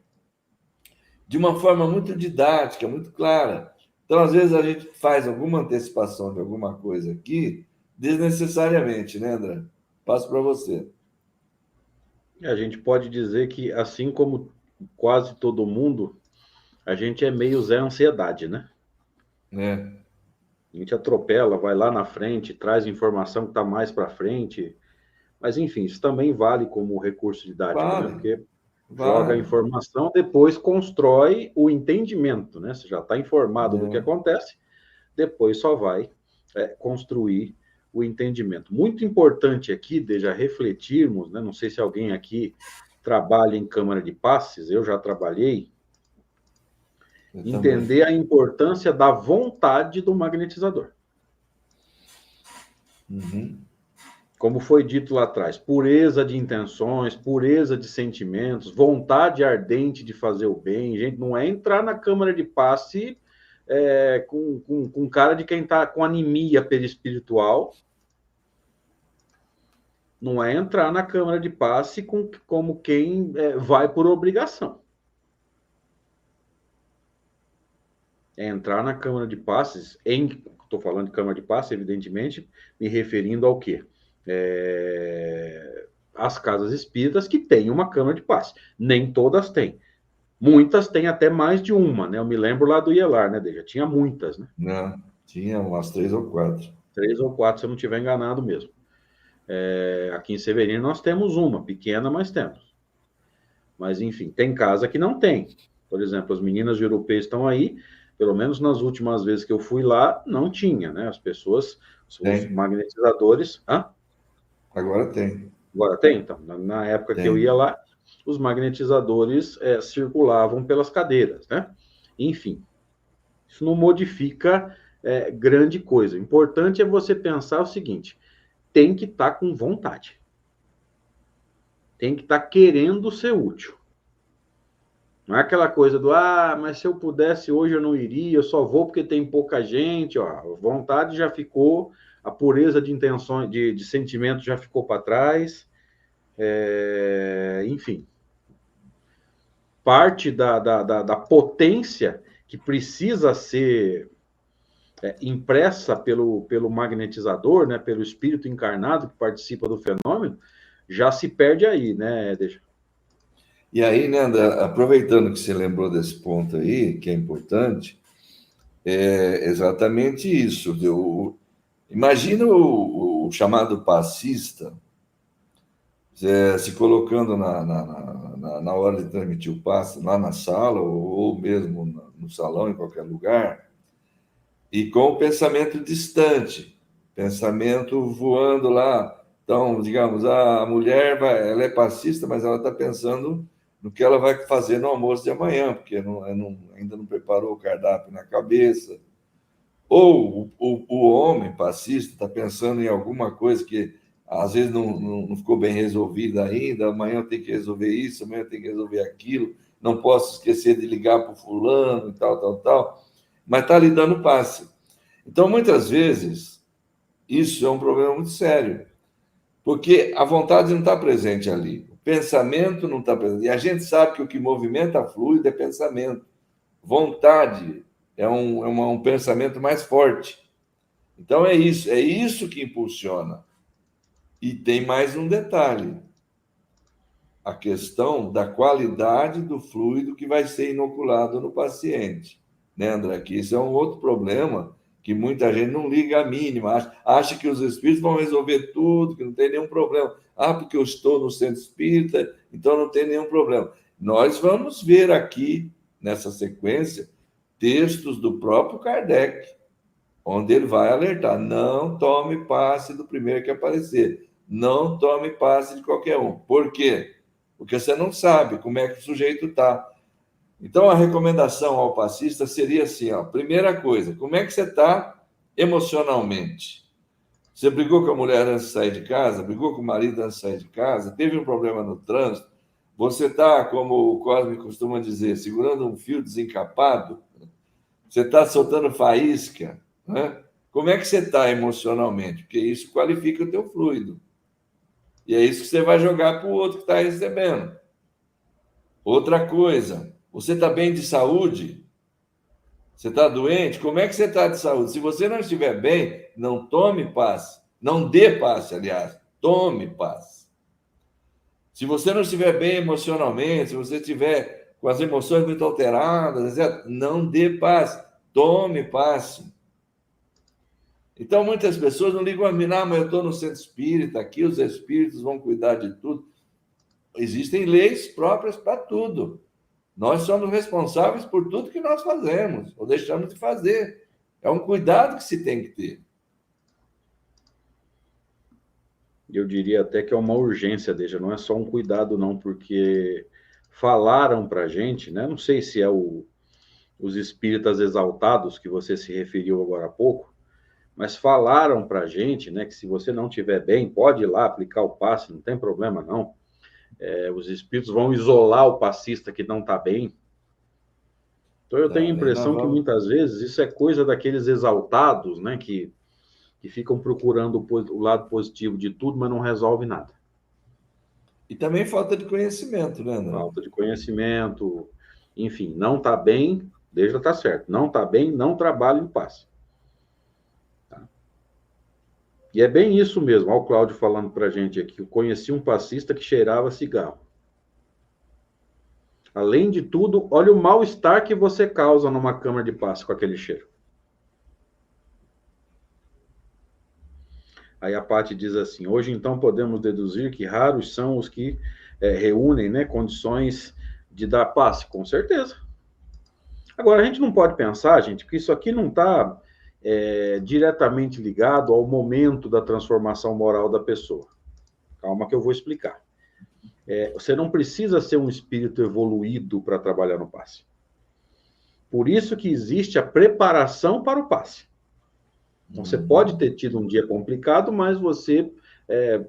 de uma forma muito didática, muito clara. Então, às vezes, a gente faz alguma antecipação de alguma coisa aqui, desnecessariamente, né, André? Passo para você. A gente pode dizer que, assim como quase todo mundo, a gente é meio Zé Ansiedade, né? É. A gente atropela, vai lá na frente, traz informação que está mais para frente. Mas, enfim, isso também vale como recurso didático, né? Porque joga a informação, depois constrói o entendimento, né? Você já está informado do que acontece, depois só vai construir o entendimento. Muito importante aqui, já refletirmos, né? Não sei se alguém aqui trabalha em câmara de passes, eu já trabalhei, entender a importância da vontade do magnetizador. Uhum. Como foi dito lá atrás, pureza de intenções, pureza de sentimentos, vontade ardente de fazer o bem. Gente, não é entrar na câmara de passe com cara de quem está com anemia perispiritual. Não é entrar na câmara de passe como quem vai por obrigação. É entrar na câmara de passes, estou falando de câmara de passe, evidentemente, me referindo ao quê? As casas espíritas que têm uma câmara de passe. Nem todas têm. Muitas têm até mais de uma, né? Eu me lembro lá do Ielar, né, já tinha muitas, né? Não, tinha umas 3 ou 4. 3 ou 4, se eu não estiver enganado mesmo. Aqui em Severino nós temos uma, pequena, mas temos. Mas, enfim, tem casa que não tem. Por exemplo, as meninas de Urupê estão aí, pelo menos nas últimas vezes que eu fui lá, não tinha, né? As pessoas, os magnetizadores... Agora tem. Agora tem, então. Na época que eu ia lá, os magnetizadores circulavam pelas cadeiras, né? Enfim, isso não modifica grande coisa. O importante é você pensar o seguinte, tem que estar com vontade. Tem que estar querendo ser útil. Não é aquela coisa do, mas se eu pudesse hoje eu não iria, eu só vou porque tem pouca gente, ó. A vontade já ficou, a pureza de intenções, de sentimento já ficou para trás. Enfim. Parte da potência que precisa ser impressa pelo magnetizador, né, pelo espírito encarnado que participa do fenômeno, já se perde aí, né, Deixa? E aí, né, André, aproveitando que você lembrou desse ponto aí, que é importante, é exatamente isso. Imagina o chamado passista se colocando na hora de transmitir o passe, lá na sala, ou mesmo no salão, em qualquer lugar, e com o pensamento distante, pensamento voando lá. Então, digamos, a mulher ela é passista, mas ela está pensando no que ela vai fazer no almoço de amanhã, porque ainda não preparou o cardápio na cabeça. Ou o homem passista está pensando em alguma coisa que às vezes não ficou bem resolvida ainda, amanhã eu tenho que resolver isso, amanhã eu tenho que resolver aquilo, não posso esquecer de ligar para o fulano e tal, mas está lhe dando passe. Então, muitas vezes, isso é um problema muito sério, porque a vontade não está presente ali, o pensamento não está presente, e a gente sabe que o que movimenta a fluida é pensamento. Vontade é um pensamento mais forte. Então, é isso que impulsiona. E tem mais um detalhe: a questão da qualidade do fluido que vai ser inoculado no paciente. Né, André? Que isso é um outro problema que muita gente não liga a mínima, acha que os espíritos vão resolver tudo, que não tem nenhum problema. Porque eu estou no centro espírita, então não tem nenhum problema. Nós vamos ver aqui, nessa sequência, textos do próprio Kardec, onde ele vai alertar: não tome passe do primeiro que aparecer, não tome passe de qualquer um. Por quê? Porque você não sabe como é que o sujeito está. Então, a recomendação ao passista seria assim: primeira coisa, como é que você está emocionalmente? Você brigou com a mulher antes de sair de casa? Brigou com o marido antes de sair de casa? Teve um problema no trânsito? Você está, como o Cosme costuma dizer, segurando um fio desencapado? Você está soltando faísca? Né? Como é que você está emocionalmente? Porque isso qualifica o teu fluido. E é isso que você vai jogar para o outro que está recebendo. Outra coisa, você está bem de saúde? Você está doente? Como é que você está de saúde? Se você não estiver bem, não tome passe. Não dê passe, aliás. Tome passe. Se você não estiver bem emocionalmente, se você estiver com as emoções muito alteradas, etc., não dê passe. Tome passe. Então, muitas pessoas não ligam a mim, mas eu estou no centro espírita, aqui os espíritos vão cuidar de tudo. Existem leis próprias para tudo. Nós somos responsáveis por tudo que nós fazemos, ou deixamos de fazer. É um cuidado que se tem que ter. Eu diria até que é uma urgência, Deixa, não é só um cuidado, não, porque falaram para a gente, né? Não sei se é os espíritas exaltados que você se referiu agora há pouco, mas falaram para a gente, né, que se você não estiver bem, pode ir lá aplicar o passe, não tem problema, não. Os espíritos vão isolar o passista que não está bem. Então, eu tenho a impressão que muitas vezes isso é coisa daqueles exaltados, né, que ficam procurando o lado positivo de tudo, mas não resolve nada. E também falta de conhecimento, né, André? Falta de conhecimento, enfim, não está bem, deixa estar certo. Não está bem, não trabalhe em passe. Tá? E é bem isso mesmo. Olha o Cláudio falando para a gente aqui. Eu conheci um passista que cheirava cigarro. Além de tudo, olha o mal-estar que você causa numa câmara de passe com aquele cheiro. Aí a Paty diz assim: hoje então podemos deduzir que raros são os que reúnem, né, condições de dar passe. Com certeza. Agora, a gente não pode pensar, gente, que isso aqui não está diretamente ligado ao momento da transformação moral da pessoa. Calma que eu vou explicar. Você não precisa ser um espírito evoluído para trabalhar no passe. Por isso que existe a preparação para o passe. Então, você pode ter tido um dia complicado, mas você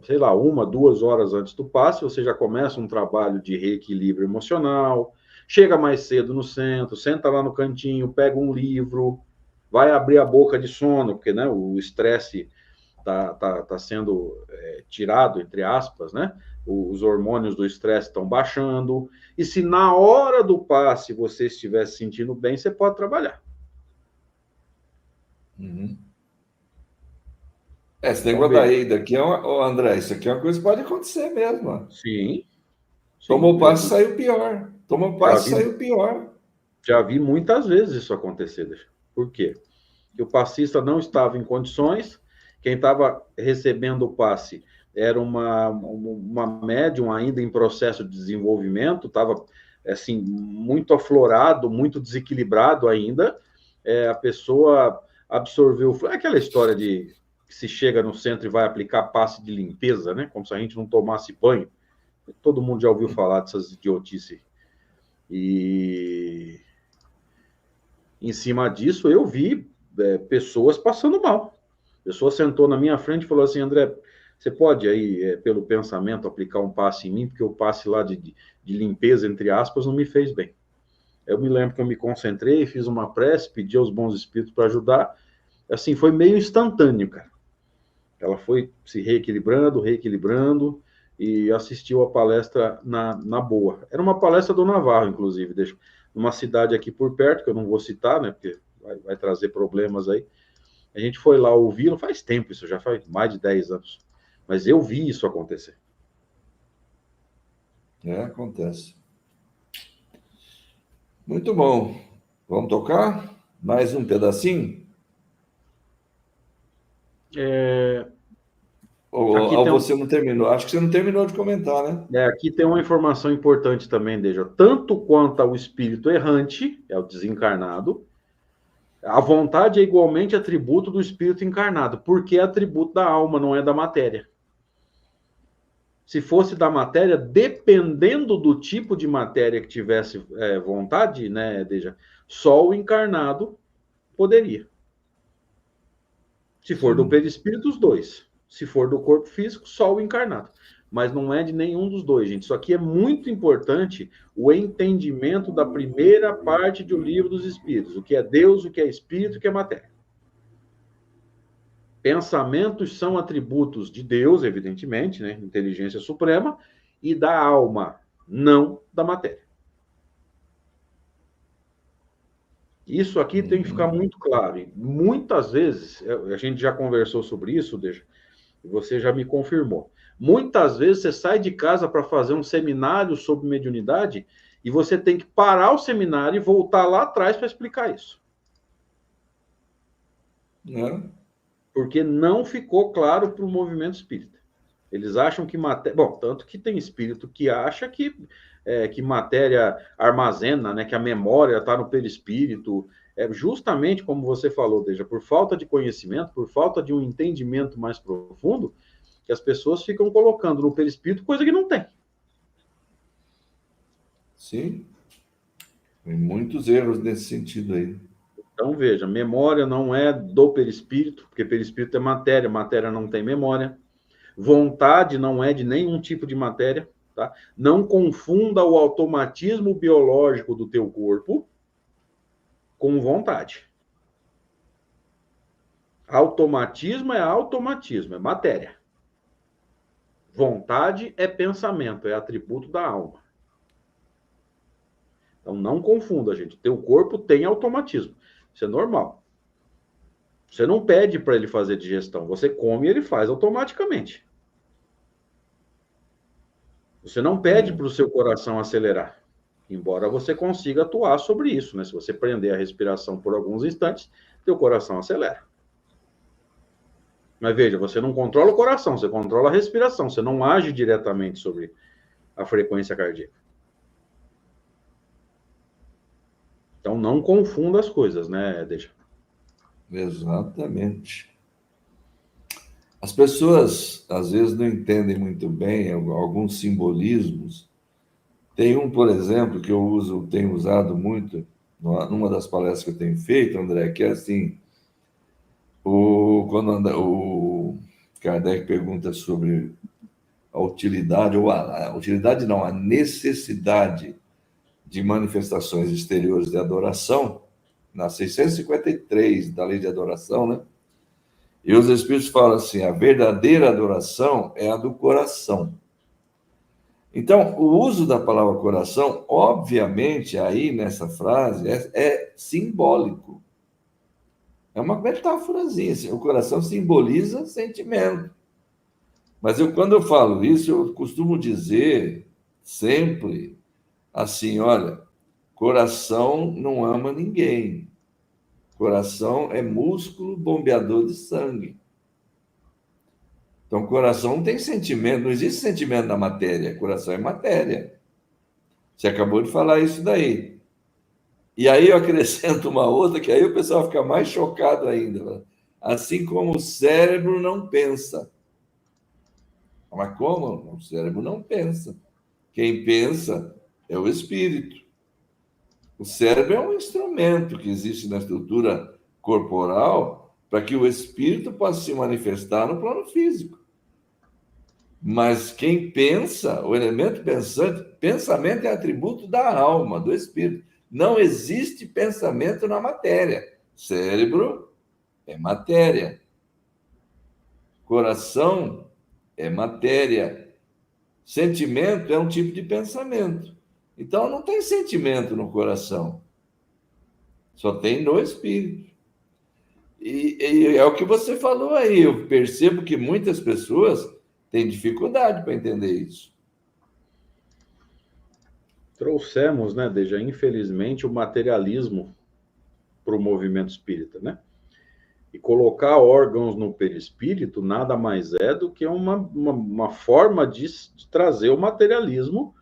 sei lá, 1, 2 horas antes do passe, você já começa um trabalho de reequilíbrio emocional, chega mais cedo no centro, senta lá no cantinho, pega um livro, vai abrir a boca de sono, porque, né, o estresse tá sendo tirado, entre aspas, né? Os hormônios do estresse estão baixando, e se na hora do passe você estiver se sentindo bem, você pode trabalhar. Uhum. Esse Então, negócio da veja. EIDA aqui, ô, André, isso aqui é uma coisa que pode acontecer mesmo. Ó. Sim, Tomou sim, o passe, saiu pior. Tomou o já passe, vi, saiu pior. já vi muitas vezes isso acontecer. Por quê? Que o passista não estava em condições, quem estava recebendo o passe era uma médium ainda em processo de desenvolvimento, estava assim, muito aflorado, muito desequilibrado ainda, a pessoa absorveu, aquela história de que se chega no centro e vai aplicar passe de limpeza, né? Como se a gente não tomasse banho. Todo mundo já ouviu falar dessas idiotices. E em cima disso, eu vi pessoas passando mal. A pessoa sentou na minha frente e falou assim, André, você pode aí, pelo pensamento, aplicar um passe em mim, porque o passe lá de limpeza, entre aspas, não me fez bem. Eu me lembro que eu me concentrei, fiz uma prece, pedi aos bons espíritos para ajudar. Assim, foi meio instantâneo, cara. Ela foi se reequilibrando, reequilibrando, e assistiu a palestra na boa. Era uma palestra do Navarro, inclusive, numa cidade aqui por perto, que eu não vou citar, né, porque vai trazer problemas aí. A gente foi lá ouvi-lo, faz tempo, isso já faz mais de 10 anos. Mas eu vi isso acontecer. Acontece. Muito bom. Vamos tocar? Mais um pedacinho? Aqui Ou tem, você não terminou? Acho que você não terminou de comentar, né? aqui tem uma informação importante também, Deja. Tanto quanto ao espírito errante, é o desencarnado, a vontade é igualmente atributo do espírito encarnado, porque é atributo da alma, não é da matéria. Se fosse da matéria, dependendo do tipo de matéria que tivesse vontade, né, Deja, só o encarnado poderia. Se for do Sim. perispírito, os dois. Se for do corpo físico, só o encarnado. Mas não é de nenhum dos dois, gente. Isso aqui é muito importante, o entendimento da primeira parte do Livro dos Espíritos. O que é Deus, o que é Espírito, o que é matéria. Pensamentos são atributos de Deus, evidentemente, né? Inteligência suprema, e da alma, não da matéria. Isso aqui tem que ficar muito claro. E muitas vezes, a gente já conversou sobre isso, Deixa, e você já me confirmou. Muitas vezes você sai de casa para fazer um seminário sobre mediunidade e você tem que parar o seminário e voltar lá atrás para explicar isso. Porque não ficou claro para o movimento espírita. Eles acham que matéria... Bom, tanto que tem espírito que acha que matéria armazena, né, que a memória está no perispírito. É justamente como você falou, Deja, por falta de conhecimento, por falta de um entendimento mais profundo, que as pessoas ficam colocando no perispírito coisa que não tem. Sim. Tem muitos erros nesse sentido aí. Então, veja, memória não é do perispírito, porque perispírito é matéria, matéria não tem memória. Vontade não é de nenhum tipo de matéria, tá? Não confunda o automatismo biológico do teu corpo com vontade. Automatismo é automatismo, é matéria. Vontade é pensamento, é atributo da alma. Então não confunda, gente. Teu corpo tem automatismo. Isso é normal. Você não pede para ele fazer digestão. Você come e ele faz automaticamente. Você não pede para o seu coração acelerar. Embora você consiga atuar sobre isso, né? Se você prender a respiração por alguns instantes, teu coração acelera. Mas veja, você não controla o coração, você controla a respiração, você não age diretamente sobre a frequência cardíaca. Então não confunda as coisas, né, Deixa? Exatamente. As pessoas, às vezes, não entendem muito bem alguns simbolismos. Tem um, por exemplo, que eu tenho usado muito numa das palestras que eu tenho feito, André, que é assim, quando Kardec pergunta sobre a utilidade, ou a utilidade não, a necessidade de manifestações exteriores de adoração, na 653 da Lei de Adoração, né? E os Espíritos falam assim: a verdadeira adoração é a do coração. Então, o uso da palavra coração, obviamente, aí nessa frase, é simbólico. É uma metáforazinha. Assim, o coração simboliza sentimento. Mas quando eu falo isso, eu costumo dizer sempre assim: olha, coração não ama ninguém. Coração é músculo bombeador de sangue. Então, coração não tem sentimento, não existe sentimento na matéria. Coração é matéria. Você acabou de falar isso daí. E aí eu acrescento uma outra, que aí o pessoal fica mais chocado ainda. Assim como o cérebro não pensa. Mas como? O cérebro não pensa. Quem pensa é o espírito. O cérebro é um instrumento que existe na estrutura corporal para que o espírito possa se manifestar no plano físico. Mas quem pensa, o elemento pensante, pensamento é atributo da alma, do espírito. Não existe pensamento na matéria. Cérebro é matéria. Coração é matéria. Sentimento é um tipo de pensamento. Então não tem sentimento no coração. Só tem no espírito. E é o que você falou aí. Eu percebo que muitas pessoas têm dificuldade para entender isso. Trouxemos, né, Deja, infelizmente, o materialismo para o movimento espírita, né? E colocar órgãos no perispírito nada mais é do que uma forma de trazer o materialismo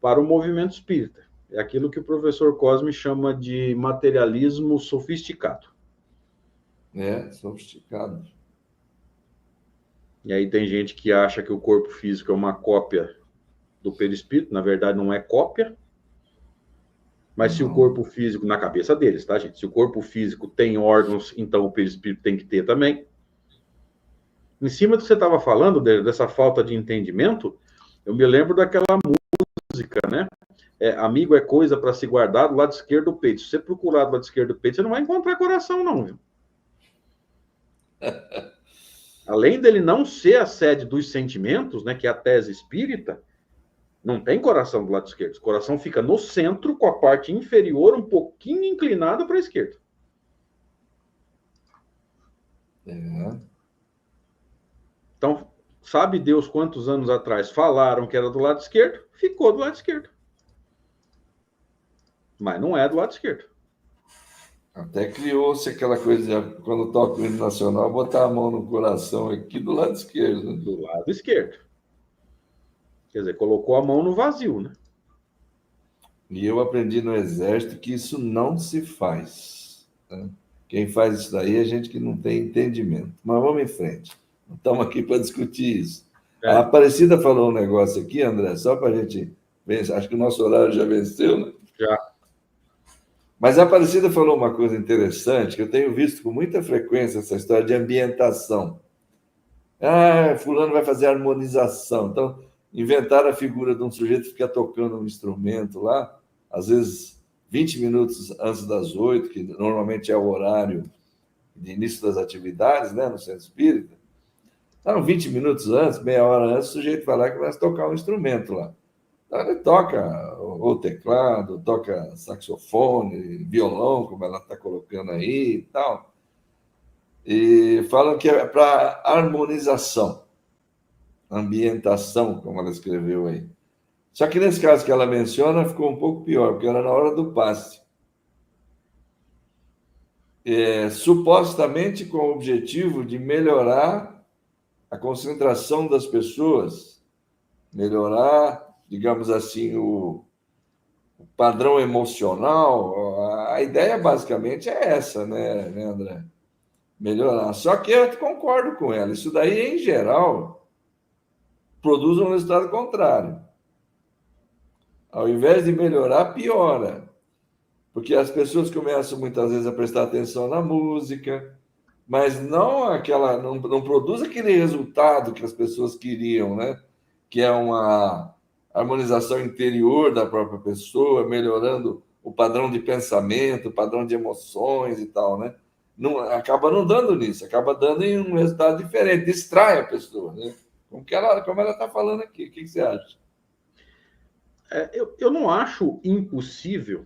para o movimento espírita. É aquilo que o professor Cosme chama de materialismo sofisticado. É, sofisticado. E aí tem gente que acha que o corpo físico é uma cópia do perispírito, na verdade não é cópia. Mas se o corpo físico, na cabeça deles, tá, gente? Se o corpo físico tem órgãos, então o perispírito tem que ter também. Em cima do que você estava falando, dessa falta de entendimento, eu me lembro daquela música, né? Amigo é coisa para se guardar do lado esquerdo do peito. Se você procurar do lado esquerdo do peito, você não vai encontrar coração, não, viu? Além dele não ser a sede dos sentimentos, né, que é a tese espírita, não tem coração do lado esquerdo. O coração fica no centro, com a parte inferior um pouquinho inclinada para a esquerda. É. Então, sabe Deus quantos anos atrás falaram que era do lado esquerdo? Ficou do lado esquerdo. Mas não é do lado esquerdo. Até criou-se aquela coisa de, quando toca o hino nacional, botar a mão no coração aqui do lado esquerdo. Do lado esquerdo. Quer dizer, colocou a mão no vazio, né? E eu aprendi no Exército que isso não se faz. Né? Quem faz isso daí é gente que não tem entendimento. Mas vamos em frente. Não estamos aqui para discutir isso. A Aparecida falou um negócio aqui, André, só para a gente ver. Acho que o nosso horário já venceu, né? Já. Mas a Aparecida falou uma coisa interessante, que eu tenho visto com muita frequência essa história de ambientação. Fulano vai fazer harmonização. Então, inventaram a figura de um sujeito que fica tocando um instrumento lá, às vezes 20 minutos antes das 8, que normalmente é o horário de início das atividades, né, no centro espírita. Então, 20 minutos antes, meia hora antes, o sujeito vai lá e começa a tocar um instrumento lá. Então, ele toca ou teclado, toca saxofone, violão, como ela está colocando aí e tal. E falam que é para harmonização, ambientação, como ela escreveu aí. Só que nesse caso que ela menciona, ficou um pouco pior, porque era na hora do passe. Supostamente com o objetivo de melhorar a concentração das pessoas, melhorar, digamos assim, o padrão emocional. A ideia basicamente é essa, né, André? Melhorar. Só que eu concordo com ela. Isso daí, em geral, produz um resultado contrário. Ao invés de melhorar, piora. Porque as pessoas começam muitas vezes a prestar atenção na música, mas não aquela, não produz aquele resultado que as pessoas queriam, né? Que é uma harmonização interior da própria pessoa, melhorando o padrão de pensamento, o padrão de emoções e tal, né? Não, acaba não dando nisso, acaba dando em um resultado diferente, distrai a pessoa, né? Como ela está falando aqui, o que você acha? Eu não acho impossível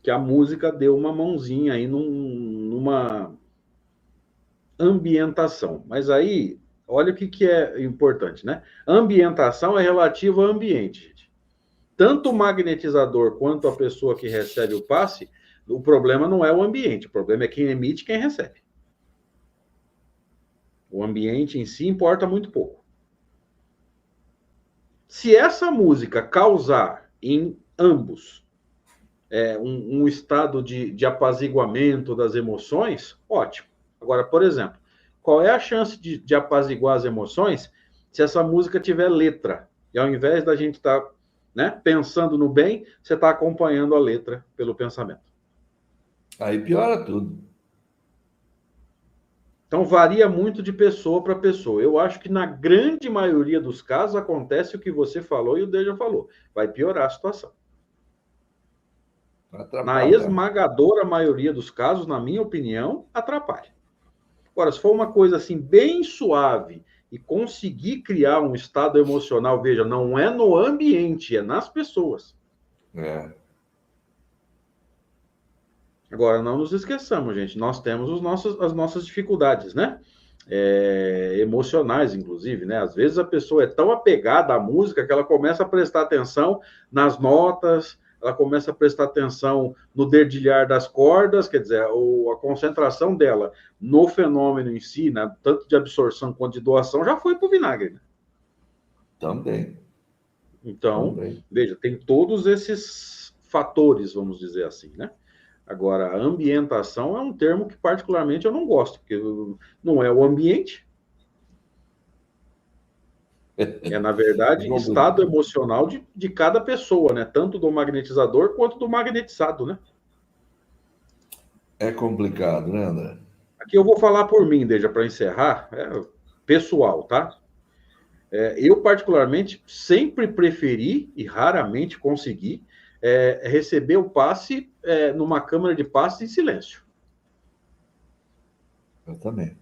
que a música deu uma mãozinha aí numa ambientação. Mas aí, olha o que é importante, né? Ambientação é relativa ao ambiente, gente. Tanto o magnetizador quanto a pessoa que recebe o passe, o problema não é o ambiente, o problema é quem emite e quem recebe. O ambiente em si importa muito pouco. Se essa música causar em ambos um estado de apaziguamento das emoções, ótimo. Agora, por exemplo, qual é a chance de apaziguar as emoções se essa música tiver letra? E ao invés da gente estar pensando no bem, você está acompanhando a letra pelo pensamento. Aí piora tudo. Então, varia muito de pessoa para pessoa. Eu acho que na grande maioria dos casos acontece o que você falou e o Deja falou. Vai piorar a situação. Na Atrapalha. esmagadora maioria dos casos, na minha opinião, atrapalha. Agora, se for uma coisa assim bem suave e conseguir criar um estado emocional, veja, não é no ambiente, é nas pessoas. É. Agora, não nos esqueçamos, gente, nós temos as nossas dificuldades, né? Emocionais, inclusive, né? Às vezes a pessoa é tão apegada à música que ela começa a prestar atenção nas notas, ela começa a prestar atenção no dedilhar das cordas, quer dizer, a concentração dela no fenômeno em si, né? Tanto de absorção quanto de doação, já foi para o vinagre, né? Também. Então, Também. veja, tem todos esses fatores, vamos dizer assim, né? Agora, a ambientação é um termo que particularmente eu não gosto, porque não é o ambiente, na verdade, estado emocional de cada pessoa, né? Tanto do magnetizador quanto do magnetizado, né? É complicado, né, André? Aqui eu vou falar por mim, Deja, para encerrar, pessoal, tá? Eu, particularmente, sempre preferi e raramente consegui receber o passe numa câmara de passe em silêncio. Eu também.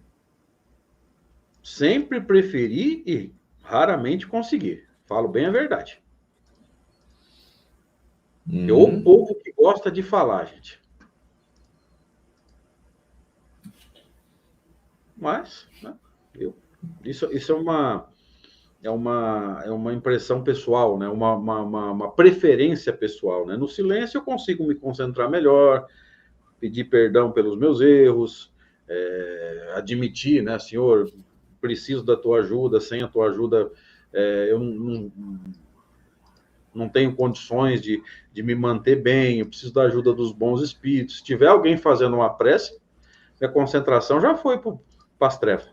Sempre preferi e raramente consegui. Falo bem a verdade. É o povo que gosta de falar, gente. Mas, né, isso é uma impressão pessoal, né? Uma preferência pessoal, né? No silêncio eu consigo me concentrar melhor, pedir perdão pelos meus erros, admitir, né, Senhor, preciso da tua ajuda, sem a tua ajuda eu não tenho condições de me manter bem, eu preciso da ajuda dos bons espíritos. Se tiver alguém fazendo uma prece, a concentração já foi para as trevas.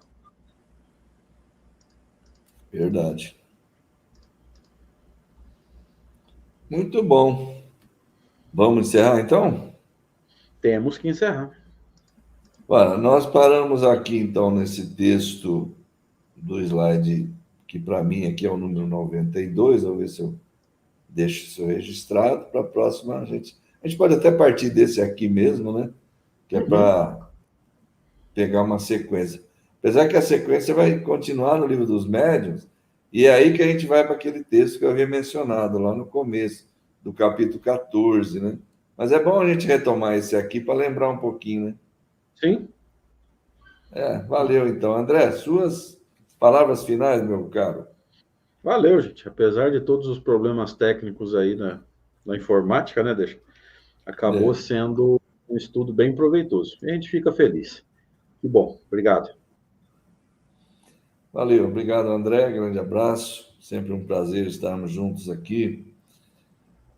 Verdade. Muito bom. Vamos encerrar, então? Temos que encerrar. Olha, nós paramos aqui, então, nesse texto do slide, que para mim aqui é o número 92. Vou ver se eu deixo isso registrado. Para a próxima, a gente pode até partir desse aqui mesmo, né? Que é para pegar uma sequência. Apesar que a sequência vai continuar no Livro dos Médiuns, e é aí que a gente vai para aquele texto que eu havia mencionado lá no começo, do capítulo 14, né? Mas é bom a gente retomar esse aqui para lembrar um pouquinho, né? Sim. Valeu então. André, suas palavras finais, meu caro. Valeu, gente. Apesar de todos os problemas técnicos aí na informática, né, Deixa? Acabou sendo um estudo bem proveitoso. E a gente fica feliz. Que bom. Obrigado. Valeu. Obrigado, André. Grande abraço. Sempre um prazer estarmos juntos aqui.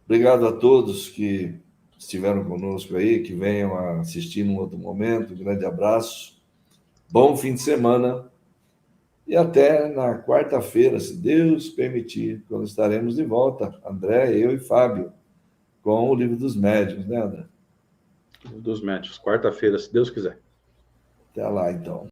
Obrigado a todos que estiveram conosco aí, que venham a assistir num outro momento. Grande abraço. Bom fim de semana. E até na quarta-feira, se Deus permitir, quando estaremos de volta, André, eu e Fábio, com o Livro dos Médiuns, né, André? Livro dos Médiuns, quarta-feira, se Deus quiser. Até lá, então.